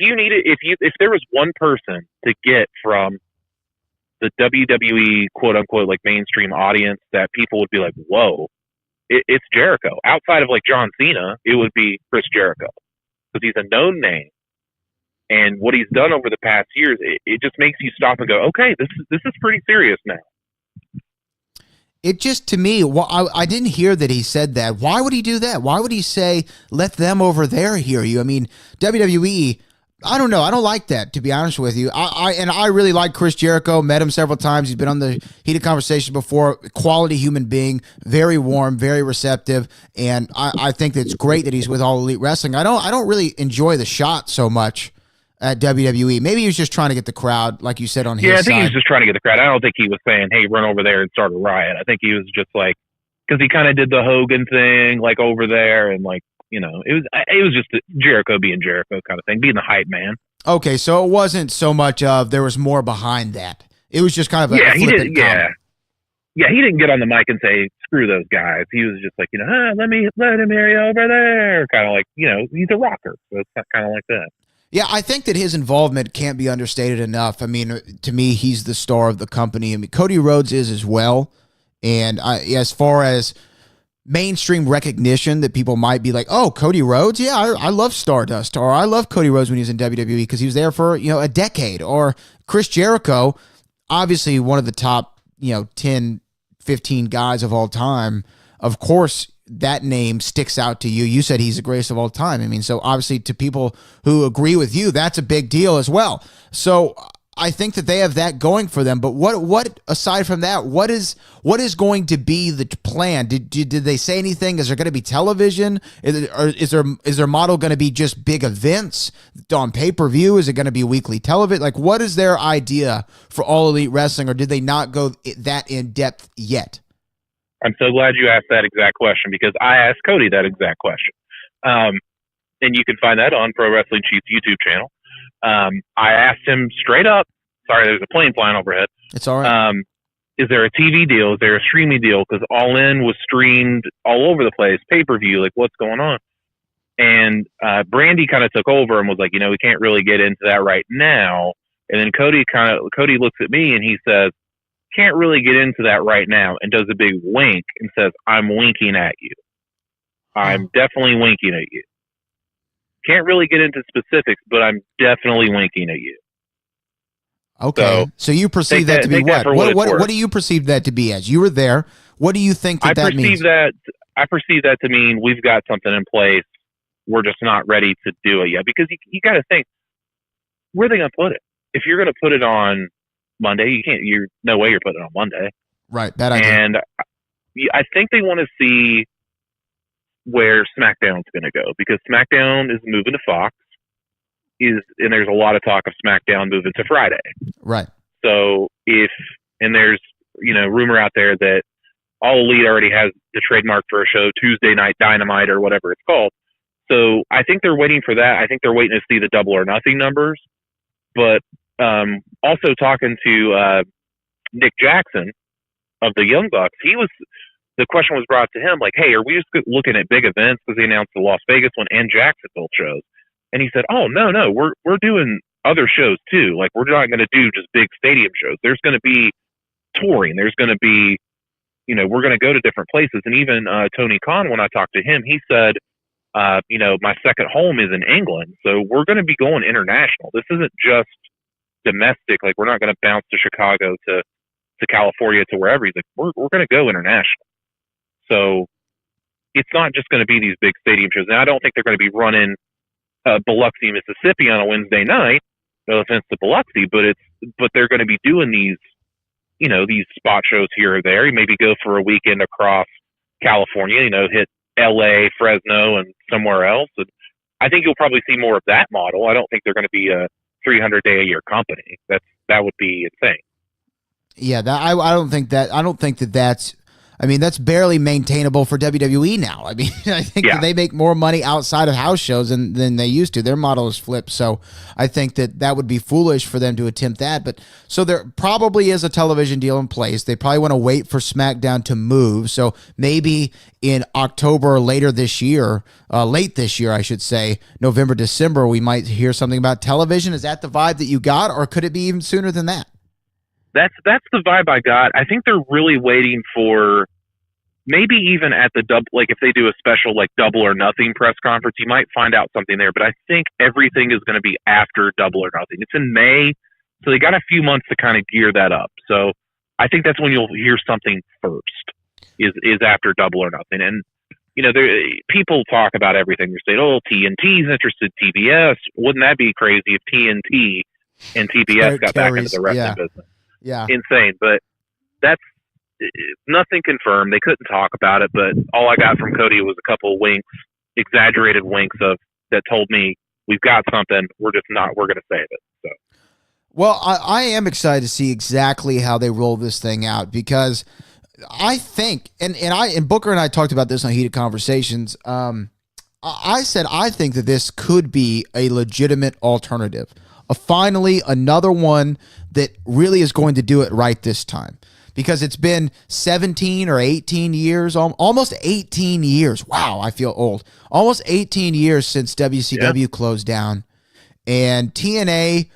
Speaker 4: there was one person to get from the WWE quote unquote like mainstream audience that people would be like, whoa, it's Jericho. Outside of like John Cena, it would be Chris Jericho, because he's a known name, and what he's done over the past years, it just makes you stop and go, okay, this is pretty serious now.
Speaker 2: It just, to me, I didn't hear that he said that. Why would he do that? Why would he say, "Let them over there hear you"? I mean, WWE, I don't know. I don't like that, to be honest with you. I really like Chris Jericho. Met him several times. He's been on the Heated Conversation before. Quality human being, very warm, very receptive, and I think that it's great that he's with All Elite Wrestling. I don't really enjoy the shot so much at WWE. Maybe he was just trying to get the crowd, like you said, on his side.
Speaker 4: Yeah, I think he was just trying to get the crowd. I don't think he was saying, "Hey, run over there and start a riot." I think he was just like, because he kind of did the Hogan thing, like over there, and like, it was just Jericho being Jericho kind of thing, being the hype man.
Speaker 2: Okay, so it wasn't so much of, there was more behind that. It was just kind of a flippant comment.
Speaker 4: Yeah, he didn't get on the mic and say, "Screw those guys." He was just like, let him hear you over there. Kind of like, he's a rocker. So it's kind of like that.
Speaker 2: Yeah, I think that his involvement can't be understated enough. I mean, to me, he's the star of the company. I mean, Cody Rhodes is as well. And as far as mainstream recognition, that people might be like, "Oh, Cody Rhodes? Yeah, I love Stardust," or "I love Cody Rhodes when he was in WWE because he was there for, a decade." Or Chris Jericho, obviously one of the top, 10, 15 guys of all time. Of course, that name sticks out to you. You said he's the greatest of all time. I mean, so obviously to people who agree with you, that's a big deal as well. So I think that they have that going for them. But what aside from that, what is going to be the plan? Did they say anything? Is there going to be television? Is their model going to be just big events on pay-per-view? Is it going to be weekly television? Like, what is their idea for All Elite Wrestling, or did they not go that in depth yet?
Speaker 4: I'm so glad you asked that exact question, because I asked Cody that exact question. And you can find that on Pro Wrestling Chief's YouTube channel. I asked him straight up, sorry, there's a plane flying overhead.
Speaker 2: It's all right.
Speaker 4: Is there a TV deal? Is there a streaming deal? Because All In was streamed all over the place, pay-per-view, like what's going on? And Brandy kind of took over and was like, we can't really get into that right now. And then Cody looks at me and he says, can't really get into that right now, and does a big wink and says, I'm winking at you. I'm definitely winking at you. Can't really get into specifics, but I'm definitely winking at you.
Speaker 2: Okay. So you perceive that to be what? What do you perceive that to be as? You were there. What do you think that means?
Speaker 4: I perceive that to mean we've got something in place. We're just not ready to do it yet. Because you got to think, where are they going to put it? If you're going to put it on Monday, no way you're putting it on Monday.
Speaker 2: Right. Bad idea.
Speaker 4: And I think they want to see where SmackDown's going to go, because SmackDown is moving to Fox, and there's a lot of talk of SmackDown moving to Friday.
Speaker 2: Right.
Speaker 4: So there's rumor out there that All Elite already has the trademark for a show, Tuesday Night Dynamite or whatever it's called. So I think they're waiting for that. I think they're waiting to see the Double or Nothing numbers. But also talking to Nick Jackson of the Young Bucks, the question was brought to him, like, hey, are we just looking at big events? Because they announced the Las Vegas one and Jacksonville shows. And he said, oh, no, we're doing other shows too. Like, we're not going to do just big stadium shows. There's going to be touring. There's going to be, we're going to go to different places. And even Tony Khan, when I talked to him, he said, my second home is in England. So we're going to be going international. This isn't just domestic. Like, we're not going to bounce to Chicago to California to wherever. He's like, we're going to go international. So it's not just going to be these big stadium shows. Now, I don't think they're going to be running Biloxi, Mississippi on a Wednesday night. No offense to Biloxi, but they're going to be doing these, these spot shows here or there. You maybe go for a weekend across California, hit LA, Fresno, and somewhere else. And I think you'll probably see more of that model. I don't think they're going to be a 300-day-a-year company. That would be insane.
Speaker 2: Yeah, I don't think that's. I mean, that's barely maintainable for WWE now. I mean, I think that they make more money outside of house shows than they used to. Their model is flipped. So I think that would be foolish for them to attempt that. But so there probably is a television deal in place. They probably want to wait for SmackDown to move. So maybe in October or later this year, late this year, I should say, November, December, we might hear something about television. Is that the vibe that you got, or could it be even sooner than that?
Speaker 4: That's the vibe I got. I think they're really waiting for maybe even at the double, like if they do a special like Double or Nothing press conference, you might find out something there. But I think everything is going to be after Double or Nothing. It's in May, so they got a few months to kind of gear that up. So I think that's when you'll hear something first. Is after Double or Nothing. And people talk about everything. They're saying, "Oh, TNT's interested, TBS." Wouldn't that be crazy if TNT and TBS got back into the wrestling business?
Speaker 2: Yeah.
Speaker 4: Insane. But that's nothing confirmed. They couldn't talk about it, but all I got from Cody was a couple of winks, exaggerated winks that told me we've got something. We're going to save it. So.
Speaker 2: Well, I am excited to see exactly how they roll this thing out, because I think, and Booker and I talked about this on Heated Conversations. I said I think that this could be a legitimate alternative. Finally, another one that really is going to do it right this time, because it's been 17 or 18 years, almost 18 years. Wow, I feel old. Almost 18 years since WCW closed down, and TNA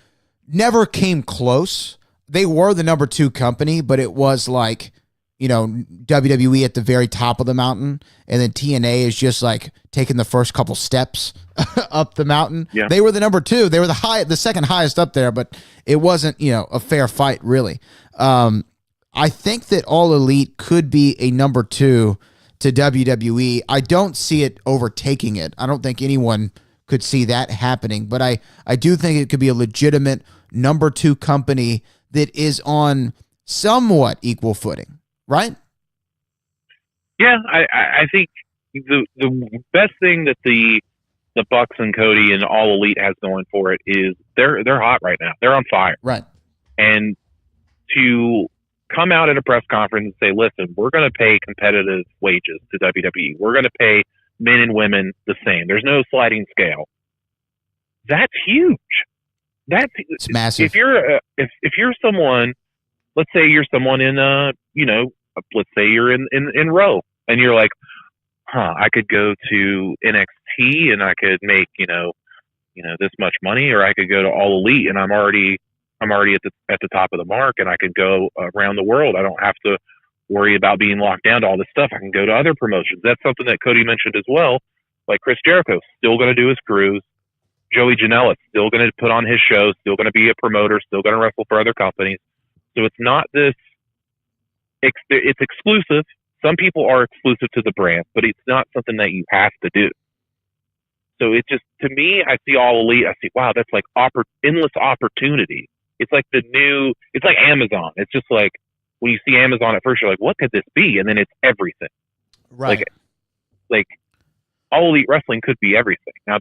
Speaker 2: never came close. They were the number 2 company, but it was like, WWE at the very top of the mountain, and then TNA is just like taking the first couple steps up the mountain. Yeah. They were the number 2. They were the second highest up there, but it wasn't, a fair fight really. I think that All Elite could be a number 2 to WWE. I don't see it overtaking it. I don't think anyone could see that happening, but I do think it could be a legitimate number 2 company that is on somewhat equal footing, right?
Speaker 4: Yeah, I think the best thing that the Bucks and Cody and All Elite has going for it is they're hot right now. They're on fire.
Speaker 2: Right.
Speaker 4: And to come out at a press conference and say, listen, we're going to pay competitive wages to WWE. We're going to pay men and women the same. There's no sliding scale. That's huge.
Speaker 2: It's massive.
Speaker 4: If you're someone, let's say you're someone in let's say you're in Raw and you're like, I could go to NXT and I could make this much money, or I could go to All Elite and I'm already at the top of the mark and I could go around the world. I don't have to worry about being locked down to all this stuff. I can go to other promotions. That's something that Cody mentioned as well. Like Chris Jericho, still going to do his cruise. Joey Janela, still going to put on his show, still going to be a promoter, still going to wrestle for other companies. So it's not this, it's exclusive. Some people are exclusive to the brand, but it's not something that you have to do. So it just, to me, I see All Elite, I see, wow, that's like endless opportunity. It's like it's like Amazon. It's just like, when you see Amazon at first, you're like, what could this be? And then it's everything.
Speaker 2: Right.
Speaker 4: Like All Elite Wrestling could be everything. Now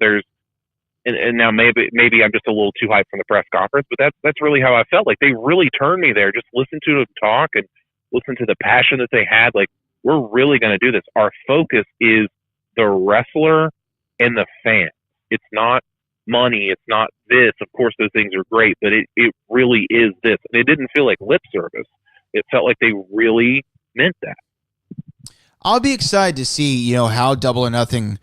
Speaker 4: and now maybe I'm just a little too hyped from the press conference, but that's really how I felt. Like they really turned me there. Just listen to them talk and listen to the passion that they had. Like, we're really going to do this. Our focus is the wrestler and the fan. It's not money. It's not this. Of course, those things are great, but it really is this. And it didn't feel like lip service. It felt like they really meant that.
Speaker 2: I'll be excited to see, how Double or Nothing,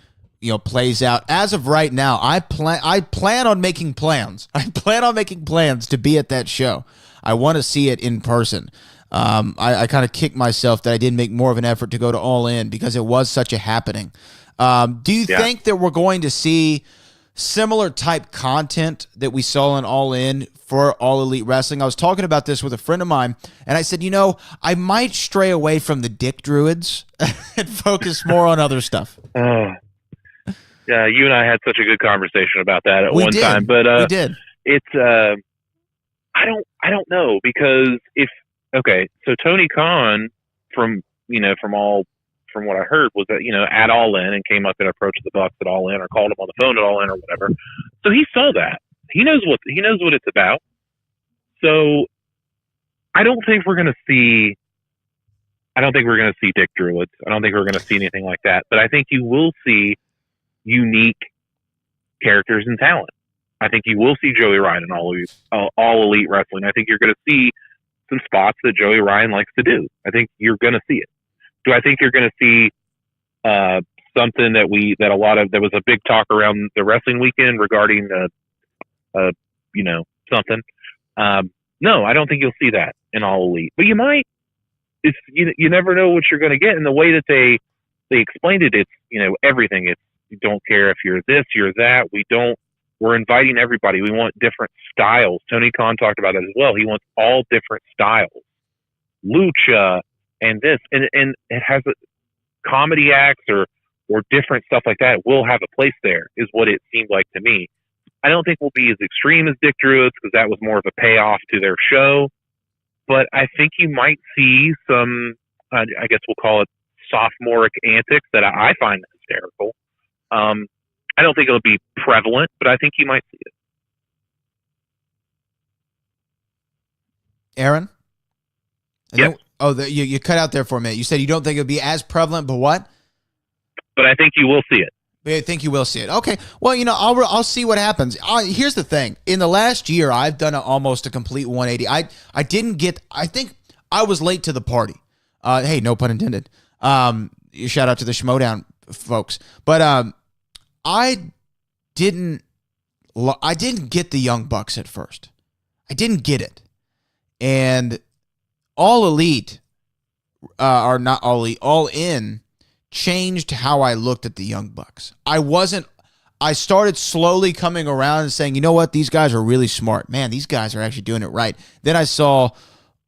Speaker 2: plays out. As of right now, I plan on making plans. I plan on making plans to be at that show. I want to see it in person. I kind of kicked myself that I didn't make more of an effort to go to All In because it was such a happening. Do you think that we're going to see similar type content that we saw in All In for All Elite Wrestling? I was talking about this with a friend of mine, and I said, I might stray away from the dick druids and focus more on other stuff.
Speaker 4: Yeah, you and I had such a good conversation about that at one time, but
Speaker 2: we did.
Speaker 4: It's I don't know, because so Tony Khan from what I heard was that at All In and came up and approached the Bucks at All In or called him on the phone at All In or whatever. So he saw that. He knows what it's about. So I don't think we're going to see dick druids. I don't think we're going to see anything like that. But I think you will see unique characters and talent. I think you will see Joey Ryan in All Elite Wrestling. I think you're going to see some spots that Joey Ryan likes to do. I think you're going to see it. Do I think you're going to see something that was a big talk around the wrestling weekend regarding something? No, I don't think you'll see that in All Elite, but you might. It's you never know what you're going to get. And the way that they explained it, it's everything. It's, you don't care if you're this, you're that. We're inviting everybody. We want different styles. Tony Khan talked about that as well. He wants all different styles, lucha and this, and it has a comedy acts or different stuff like that. Will have a place there, is what it seemed like to me. I don't think we'll be as extreme as Dick Druids, because that was more of a payoff to their show. But I think you might see some, I guess we'll call it sophomoric antics that I find hysterical. I don't think it'll be prevalent, but I think you might see it.
Speaker 2: Aaron?
Speaker 4: Yes.
Speaker 2: You cut out there for a minute. You said you don't think it'll be as prevalent, but what?
Speaker 4: But I think you will see it.
Speaker 2: I think you will see it. Okay. Well, I'll see what happens. Here's the thing. In the last year, I've done almost a complete 180. I think I was late to the party. Hey, no pun intended. Shout out to the Schmodown folks. But I didn't get the Young Bucks at first. I didn't get it. And All Elite, or not All Elite, All In, changed how I looked at the Young Bucks. I started slowly coming around and saying, you know what? These guys are really smart. Man, these guys are actually doing it right. Then I saw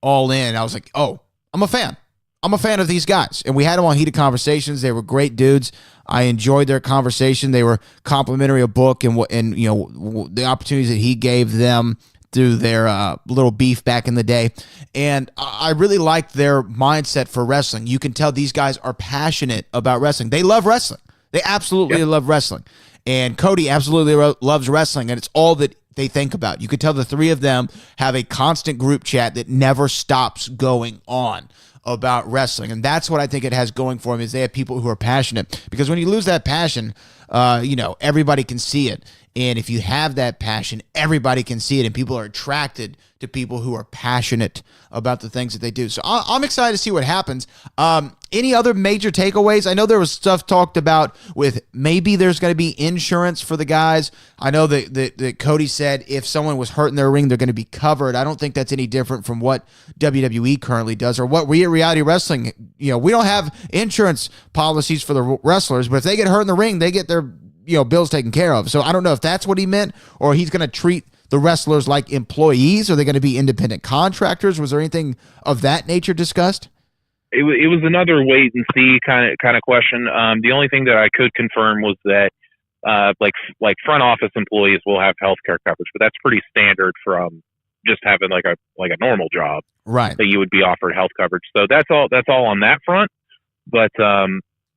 Speaker 2: All In. I was like, oh, I'm a fan. I'm a fan of these guys. And we had them on Heated Conversations. They were great dudes. I enjoyed their conversation. They were complimentary of book and the opportunities that he gave them through their little beef back in the day, and I really liked their mindset for wrestling. You can tell these guys are passionate about wrestling. They love wrestling. They absolutely love wrestling. And Cody absolutely loves wrestling, and it's all that they think about. You could tell the three of them have a constant group chat that never stops going on about wrestling, and that's what I think it has going for them, is they have people who are passionate. Because when you lose that passion, everybody can see it. And if you have that passion, everybody can see it, and people are attracted to people who are passionate about the things that they do. So I'm excited to see what happens. Any other major takeaways? I know there was stuff talked about with maybe there's going to be insurance for the guys. I know that Cody said if someone was hurt in their ring, they're going to be covered. I don't think that's any different from what WWE currently does or what we at Reality Wrestling, we don't have insurance policies for the wrestlers, but if they get hurt in the ring, they get their bills taken care of. So I don't know if that's what he meant, or he's going to treat the wrestlers like employees. Are they going to be independent contractors? Was there anything of that nature discussed?
Speaker 4: It was another wait and see kind of question. The only thing that I could confirm was that like front office employees will have healthcare coverage, but that's pretty standard from just having like a normal job,
Speaker 2: right?
Speaker 4: That you would be offered health coverage. So that's all on that front. But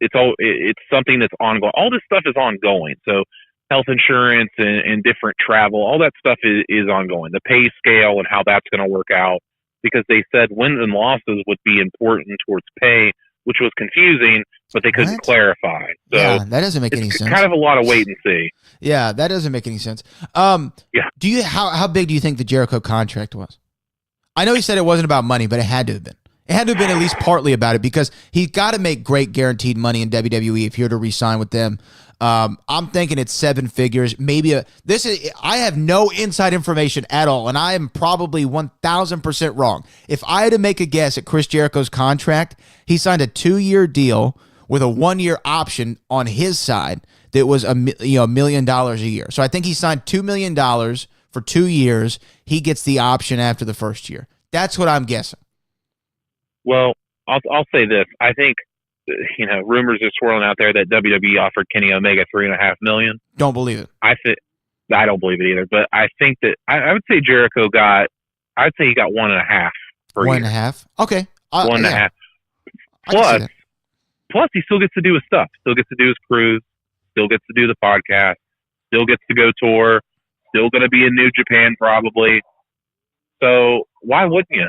Speaker 4: it's something that's ongoing. All this stuff is ongoing. So health insurance and different travel, all that stuff is ongoing. The pay scale and how that's going to work out, because they said wins and losses would be important towards pay, which was confusing, but they couldn't clarify. So
Speaker 2: yeah, that doesn't make any sense.
Speaker 4: Kind of a lot of wait and see.
Speaker 2: Yeah, that doesn't make any sense.
Speaker 4: Yeah.
Speaker 2: How big do you think the Jericho contract was? I know he said it wasn't about money, but it had to have been. It had to have been at least partly about it, because he's got to make great guaranteed money in WWE if you're to re-sign with them. I'm thinking it's 7 figures. Maybe I have no inside information at all, and I am probably 1,000% wrong. If I had to make a guess at Chris Jericho's contract, he signed a 2-year deal with a 1-year option on his side that was $1 million a year. So I think he signed $2 million for 2 years. He gets the option after the first year. That's what I'm guessing.
Speaker 4: Well, I'll say this. I think, rumors are swirling out there that WWE offered Kenny Omega $3.5 million.
Speaker 2: Don't believe it.
Speaker 4: I don't believe it either. But I think that I would say Jericho he got 1.5 per year.
Speaker 2: 1.5. Okay.
Speaker 4: 1.5. Plus, he still gets to do his stuff. Still gets to do his cruise. Still gets to do the podcast. Still gets to go tour. Still going to be in New Japan probably. So why wouldn't you?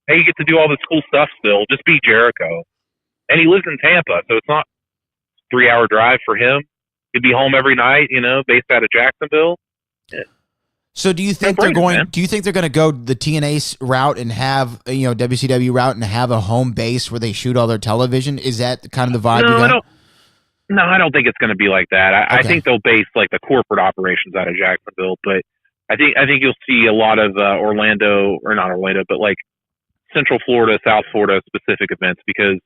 Speaker 4: Hey, you get to do all this cool stuff still. Just be Jericho. And he lives in Tampa, so it's not a 3-hour drive for him. He'd be home every night, based out of Jacksonville. Yeah.
Speaker 2: So do you think they're going to go the TNA route and have, WCW route and have a home base where they shoot all their television? Is that kind of the vibe you got?
Speaker 4: I don't think it's going to be like that. I think they'll base like the corporate operations out of Jacksonville, but I think you'll see a lot of not Orlando, but like Central Florida, South Florida specific events, because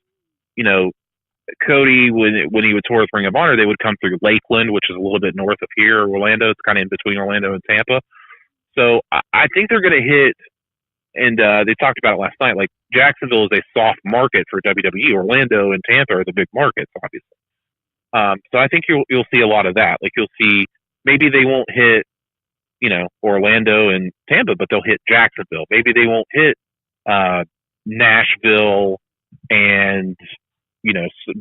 Speaker 4: Cody, when he would tour with Ring of Honor, they would come through Lakeland, which is a little bit north of here, Orlando. It's kind of in between Orlando and Tampa. So I think they're going to hit, and they talked about it last night, like Jacksonville is a soft market for WWE. Orlando and Tampa are the big markets, obviously. So I think you'll see a lot of that. Like you'll see, maybe they won't hit, Orlando and Tampa, but they'll hit Jacksonville. Maybe they won't hit Nashville and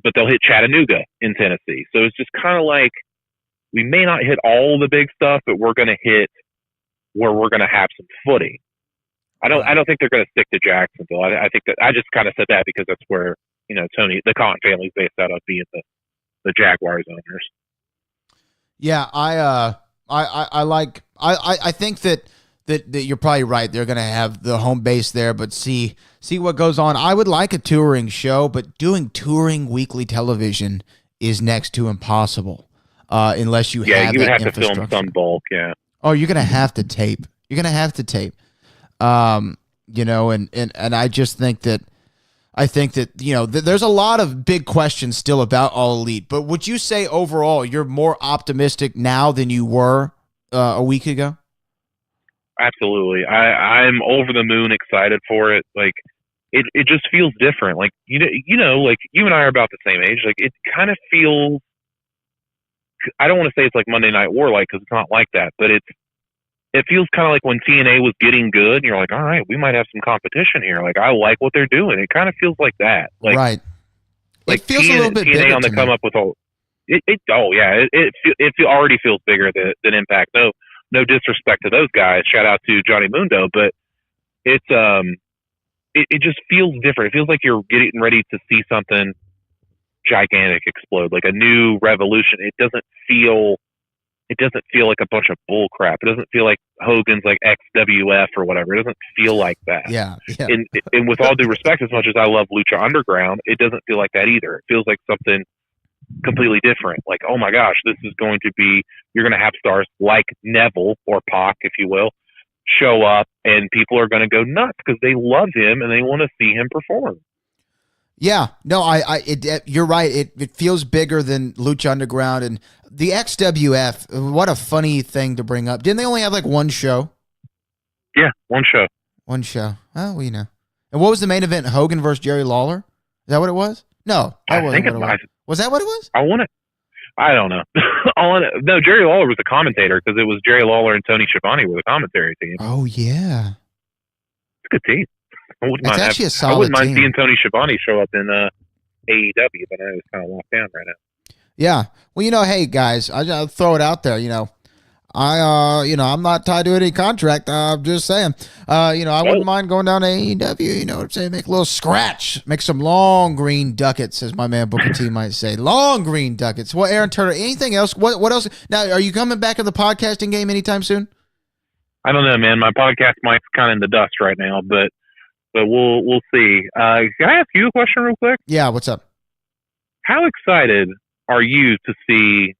Speaker 4: but they'll hit Chattanooga in Tennessee. So it's just kind of like, we may not hit all the big stuff, but we're going to hit where we're going to have some footing. I don't think they're going to stick to Jacksonville. I think that I just kind of said that because that's where Tony, the Khan family's based out of, being the Jaguars owners.
Speaker 2: Yeah, I think that you're probably right. They're going to have the home base there, but see what goes on. I would like a touring show, but doing touring weekly television is next to impossible unless you have.
Speaker 4: You would have
Speaker 2: to
Speaker 4: film some bulk. Yeah.
Speaker 2: Oh, you're going to have to tape. And I just think that. I think that, there's a lot of big questions still about All Elite, but would you say overall you're more optimistic now than you were a week ago?
Speaker 4: Absolutely. I'm over the moon excited for it. Like it just feels different. Like, like you and I are about the same age. Like it kind of feels, I don't want to say it's like Monday Night War, like, cause it's not like that, but it feels kind of like when TNA was getting good, and you're like, all right, we might have some competition here. Like, I like what they're doing. It kind of feels like that. Like,
Speaker 2: right.
Speaker 4: Like
Speaker 2: it feels a little bit
Speaker 4: TNA
Speaker 2: bigger
Speaker 4: on the
Speaker 2: to
Speaker 4: come
Speaker 2: me.
Speaker 4: up with all. It already feels bigger than Impact. No disrespect to those guys. Shout out to Johnny Mundo, but it's it just feels different. It feels like you're getting ready to see something gigantic explode, like a new revolution. It doesn't feel like a bunch of bull crap. It doesn't feel like Hogan's like XWF or whatever. It doesn't feel like that.
Speaker 2: Yeah.
Speaker 4: And with all due respect, as much as I love Lucha Underground, it doesn't feel like that either. It feels like something completely different. Like, oh my gosh, this is going to be, you're going to have stars like Neville or Pac, if you will, show up, and people are going to go nuts because they love him and they want to see him perform.
Speaker 2: Yeah, no, you're right. It feels bigger than Lucha Underground and the XWF. What a funny thing to bring up. Didn't they only have like one show?
Speaker 4: Yeah, one show.
Speaker 2: One show. Oh, well, you know. And what was the main event? Hogan versus Jerry Lawler? Is that what it was? No, that wasn't what it was. Was that what it was?
Speaker 4: I don't know. No, Jerry Lawler was the commentator because it was Jerry Lawler and Tony Schiavone were the commentary team.
Speaker 2: Oh, yeah.
Speaker 4: It's a good team. I wouldn't
Speaker 2: solid
Speaker 4: mind
Speaker 2: team.
Speaker 4: seeing Tony Schiavone show up in AEW, but I know it's kind of locked down right now.
Speaker 2: Yeah. Well, you know, hey guys, I'll throw it out there. You know, I'm not tied to any contract. I'm just saying, I wouldn't mind going down to AEW. You know what I'm saying? Make a little scratch, make some long green ducats, as my man Booker T might say. Long green ducats. Well, Aaron Turner, anything else? What else? Now, are you coming back in the podcasting game anytime soon?
Speaker 4: I don't know, man. My podcast mic's kind of in the dust right now, but we'll see. Can I ask you a question real quick?
Speaker 2: Yeah, what's up?
Speaker 4: How excited are you to see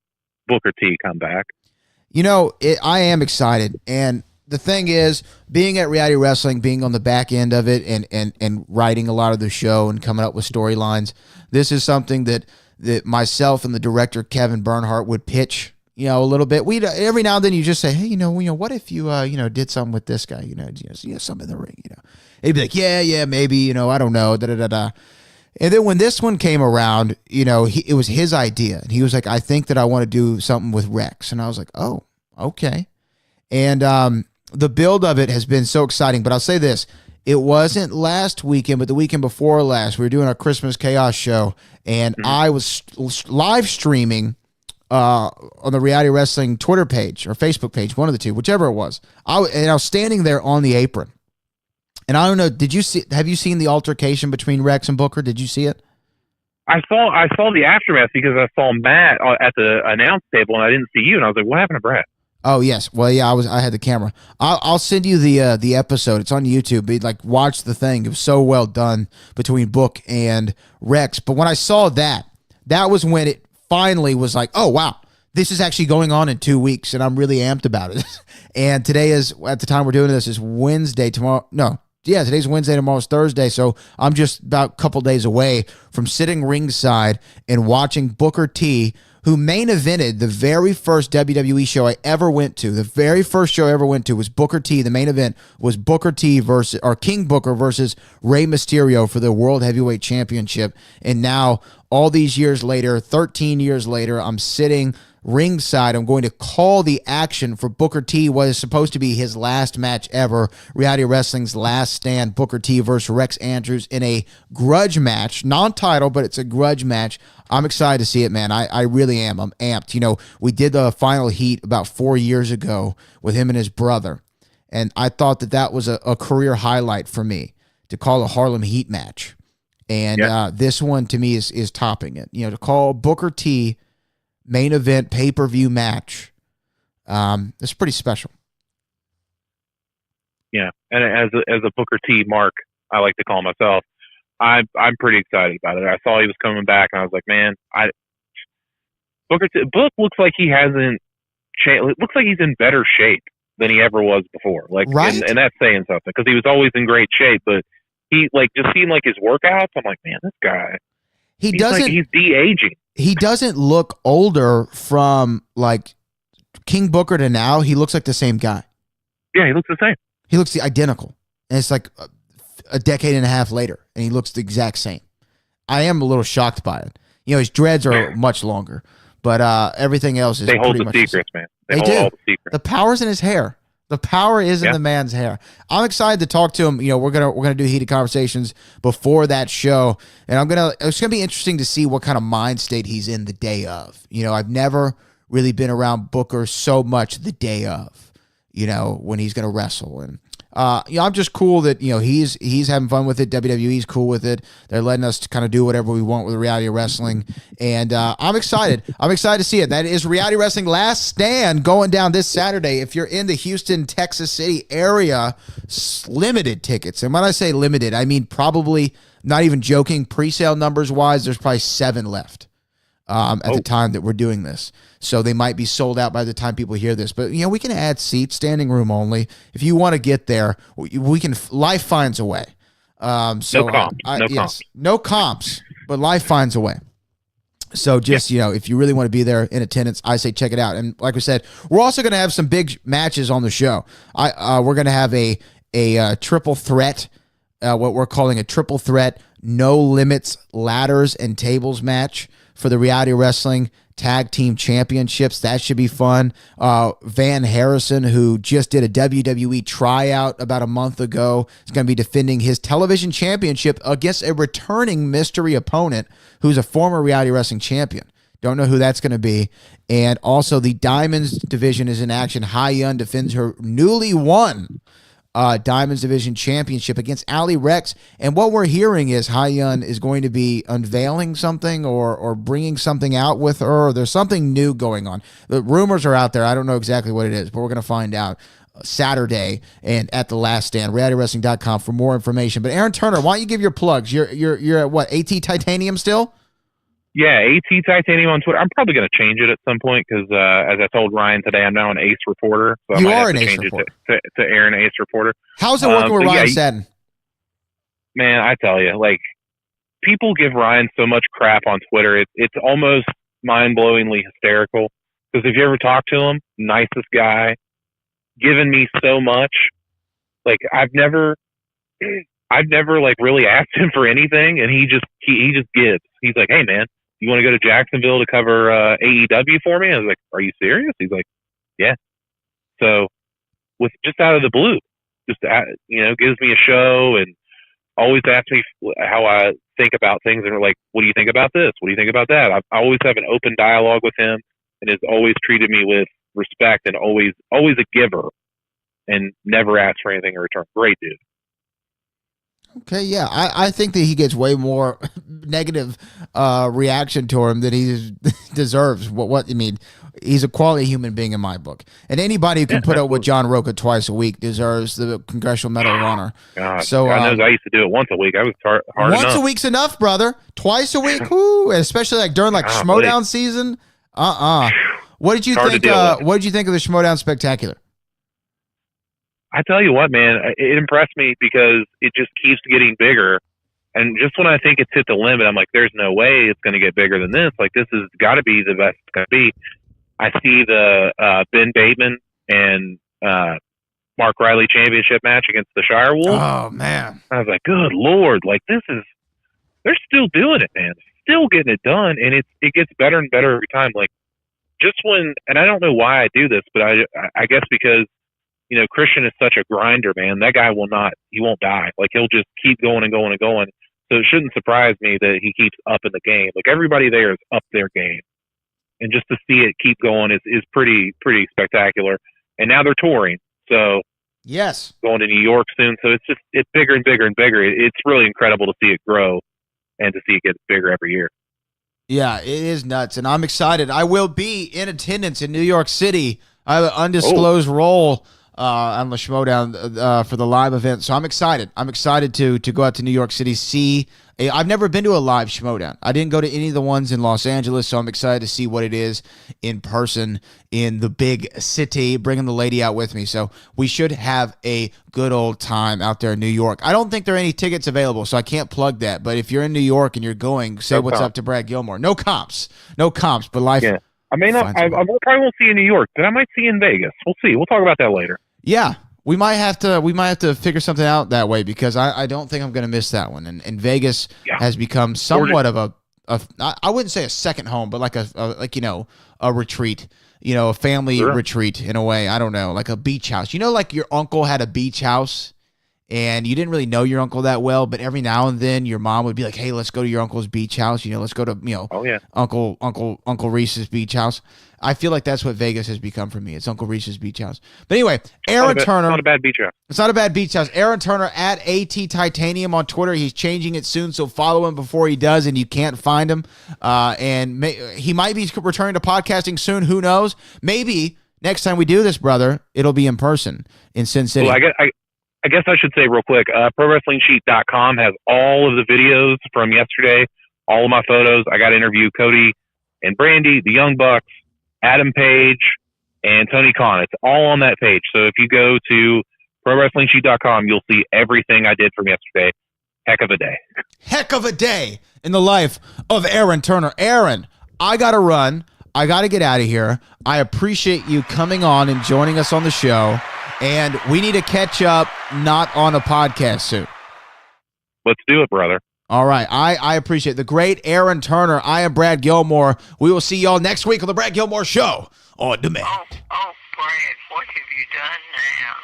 Speaker 4: Booker T come back?
Speaker 2: You know, I am excited. And the thing is, being at Reality Wrestling, being on the back end of it and writing a lot of the show and coming up with storylines, this is something that myself and the director, Kevin Bernhardt, would pitch, you know, a little bit. Every now and then you just say, hey, you know, what if you, did something with this guy, something in the ring, you know. He'd be like, yeah, maybe, you know, I don't know, da-da-da-da. And then when this one came around, you know, it was his idea. And he was like, I think that I want to do something with Rex. And I was like, oh, okay. And the build of it has been so exciting. But I'll say this. It wasn't last weekend, but the weekend before last, we were doing our Christmas Chaos show. And I was live streaming on the Reality Wrestling Twitter page or Facebook page, one of the two, whichever it was. I was standing there on the apron. And I don't know, have you seen the altercation between Rex and Booker? Did you see it?
Speaker 4: I saw the aftermath because I saw Matt at the announce table and I didn't see you, and I was like, what happened to Brett?
Speaker 2: Oh yes. Well, yeah, I had the camera. I'll send you the episode. It's on YouTube. Like, watch the thing. It was so well done between Book and Rex. But when I saw that was when it finally was like, oh wow, this is actually going on in 2 weeks, and I'm really amped about it. And today is, at the time we're doing this, is Wednesday. Today's Wednesday, tomorrow's Thursday, so I'm just about a couple days away from sitting ringside and watching Booker T, who main evented the very first WWE show I ever went to. The very first show I ever went to was Booker T. The main event was Booker T versus, or King Booker versus Rey Mysterio for the World Heavyweight Championship. And now, all these years later, 13 years later, I'm sitting ringside. I'm going to call the action for Booker T, what is supposed to be his last match ever, Reality Wrestling's Last Stand, Booker T versus Rex Andrews in a grudge match, non-title, but it's a grudge match. I'm excited to see it, man. I really am. I'm amped. You know, we did the final heat about 4 years ago with him and his brother, and I thought that was a career highlight for me to call a Harlem Heat match. And this one, to me, is topping it. You know, to call Booker T main event pay-per-view match, it's pretty special. Yeah, and as a Booker T mark, I like to call myself, I'm pretty excited about it. I saw he was coming back, and I was like, man, Book looks like he hasn't changed. It looks like he's in better shape than he ever was before. Like, right? And that's saying something, because he was always in great shape, but he, like, just seeing like his workouts, I'm like, man, this guy, he's de-aging. He doesn't look older from like King Booker to now. He looks like the same guy. Yeah, he looks the same. He looks identical. And it's like a decade and a half later, and he looks the exact same. I am a little shocked by it. You know, his dreads are much longer, but everything else is pretty much the secrets, man. They hold all the secrets. The power's in his hair. The power is in
Speaker 4: Yeah.
Speaker 2: the man's hair. I'm excited to talk to him. You know, we're gonna do heated conversations before that show, and it's gonna be interesting to see what kind of mind state he's in the day of. You know, I've never really been around Booker so much the day of. You know, when he's gonna wrestle, and you know, I'm just cool that, you know, he's having fun with it. WWE's cool with it. They're letting us kind of do whatever we want with reality wrestling, and I'm excited. I'm excited to see it. That is Reality Wrestling Last Stand going down this Saturday. If you're in the Houston, Texas City area, limited tickets. And when I say limited, I mean probably, not even joking, pre-sale numbers wise, there's probably 7 left at the time that we're doing this. So they might be sold out by the time people hear this. But, you know, we can add seats, standing room only. If you want to get there, we can. Life finds a way.
Speaker 4: No comps.
Speaker 2: No comps, but life finds a way. So just, you know, if you really want to be there in attendance, I say check it out. And like we said, we're also going to have some big matches on the show. We're going to have a triple threat, what we're calling a triple threat, no limits ladders and tables match for the Reality Wrestling Tag Team Championships. That should be fun. Van Harrison, who just did a WWE tryout about a month ago, is going to be defending his television championship against a returning mystery opponent who's a former Reality Wrestling champion. Don't know who that's going to be. And also the Diamonds division is in action. Hai Yun defends her newly won Diamonds Division Championship against Ali Rex. And what we're hearing is Hai Yun is going to be unveiling something or bringing something out with her. Or there's something new going on. The rumors are out there. I don't know exactly what it is, but we're going to find out Saturday and at the Last Stand. RealityWrestling.com for more information. But Aaron Turner, why don't you give your plugs? You're at what, AT Titanium still?
Speaker 4: Yeah, AT Titanium on Twitter. I'm probably going to change it at some point because, as I told Ryan today, I'm now an Ace Reporter. So
Speaker 2: You
Speaker 4: I might
Speaker 2: are
Speaker 4: have
Speaker 2: an
Speaker 4: to
Speaker 2: Ace
Speaker 4: change
Speaker 2: Reporter.
Speaker 4: it to Aaron Ace Reporter.
Speaker 2: How's it working with Ryan Satin?
Speaker 4: Man, I tell you, like, people give Ryan so much crap on Twitter. It's almost mind-blowingly hysterical. Because if you ever talk to him, nicest guy, given me so much. Like, I've never like really asked him for anything, and he just gives. He's like, hey man, you want to go to Jacksonville to cover AEW for me? I was like, are you serious? He's like, yeah. So, with just out of the blue, just gives me a show and always asks me how I think about things, and we're like, what do you think about this? What do you think about that? I always have an open dialogue with him, and has always treated me with respect, and always a giver, and never asked for anything in return. Great dude.
Speaker 2: Okay, yeah, I think that he gets way more negative reaction to him than he deserves. What I mean, he's a quality human being in my book, and anybody who can put up with John Roca twice a week deserves the Congressional Medal of Honor.
Speaker 4: God,
Speaker 2: so
Speaker 4: God knows I used to do it once a week. I was hard
Speaker 2: once
Speaker 4: enough.
Speaker 2: a week's enough, brother. Twice a week, whoo, and especially like during like Schmodown season. What did you think? What did you think of the Schmodown Spectacular?
Speaker 4: I tell you what, man, it impressed me because it just keeps getting bigger. And just when I think it's hit the limit, I'm like, there's no way it's going to get bigger than this. Like, this has got to be the best it's going to be. I see the Ben Bateman and Mark Riley championship match against the Shire Wolves.
Speaker 2: Oh, man.
Speaker 4: I was like, good Lord. Like, they're still doing it, man. Still getting it done. And it gets better and better every time. Like, just when, and I don't know why I do this, but I guess because, Christian is such a grinder, man. That guy he won't die. Like, he'll just keep going and going and going. So it shouldn't surprise me that he keeps up in the game. Like, everybody there is up their game. And just to see it keep going is pretty spectacular. And now they're touring. So,
Speaker 2: yes,
Speaker 4: going to New York soon. So it's bigger and bigger and bigger. It's really incredible to see it grow and to see it get bigger every year. Yeah,
Speaker 2: it is nuts. And I'm excited. I will be in attendance in New York City. I have an undisclosed role on the Schmodown for the live event. So I'm excited. I'm excited to go out to New York City, see. I've never been to a live Schmodown. I didn't go to any of the ones in Los Angeles, so I'm excited to see what it is in person in the big city, bringing the lady out with me. So we should have a good old time out there in New York. I don't think there are any tickets available, so I can't plug that. But if you're in New York and you're going, say what's up to Brad Gilmore. No comps, but life.
Speaker 4: Yeah. I may not. I probably won't see you in New York, but I might see you in Vegas. We'll see. We'll talk about that later.
Speaker 2: Yeah, we might have to figure something out that way because I don't think I'm going to miss that one. And Vegas has become somewhat of a I wouldn't say a second home, but like a retreat. a family
Speaker 4: Sure.
Speaker 2: retreat in a way. I don't know, like a beach house. Like your uncle had a beach house and you didn't really know your uncle that well, but every now and then your mom would be like, hey, let's go to your uncle's beach house. Let's go to,
Speaker 4: Oh yeah.
Speaker 2: Uncle Reese's beach house. I feel like that's what Vegas has become for me. It's Uncle Reese's beach house. But anyway, Aaron Turner.
Speaker 4: It's not a bad beach house.
Speaker 2: It's not a bad beach house. Aaron Turner at AT Titanium on Twitter. He's changing it soon, so follow him before he does, and you can't find him. He might be returning to podcasting soon. Who knows? Maybe next time we do this, brother, it'll be in person in Sin City.
Speaker 4: Well, I guess I should say real quick, ProWrestlingSheet.com has all of the videos from yesterday, all of my photos. I got to interview Cody and Brandy, the Young Bucks, Adam Page, and Tony Khan. It's all on that page. So if you go to ProWrestlingSheet.com, you'll see everything I did from yesterday. Heck of a day.
Speaker 2: Heck of a day in the life of Aaron Turner. Aaron, I got to run. I got to get out of here. I appreciate you coming on and joining us on the show. And we need to catch up, not on a podcast soon.
Speaker 4: Let's do it, brother.
Speaker 2: All right. I appreciate the great Aaron Turner. I am Brad Gilmore. We will see y'all next week on the Brad Gilmore Show on demand.
Speaker 1: Oh, Brad, what have you done now?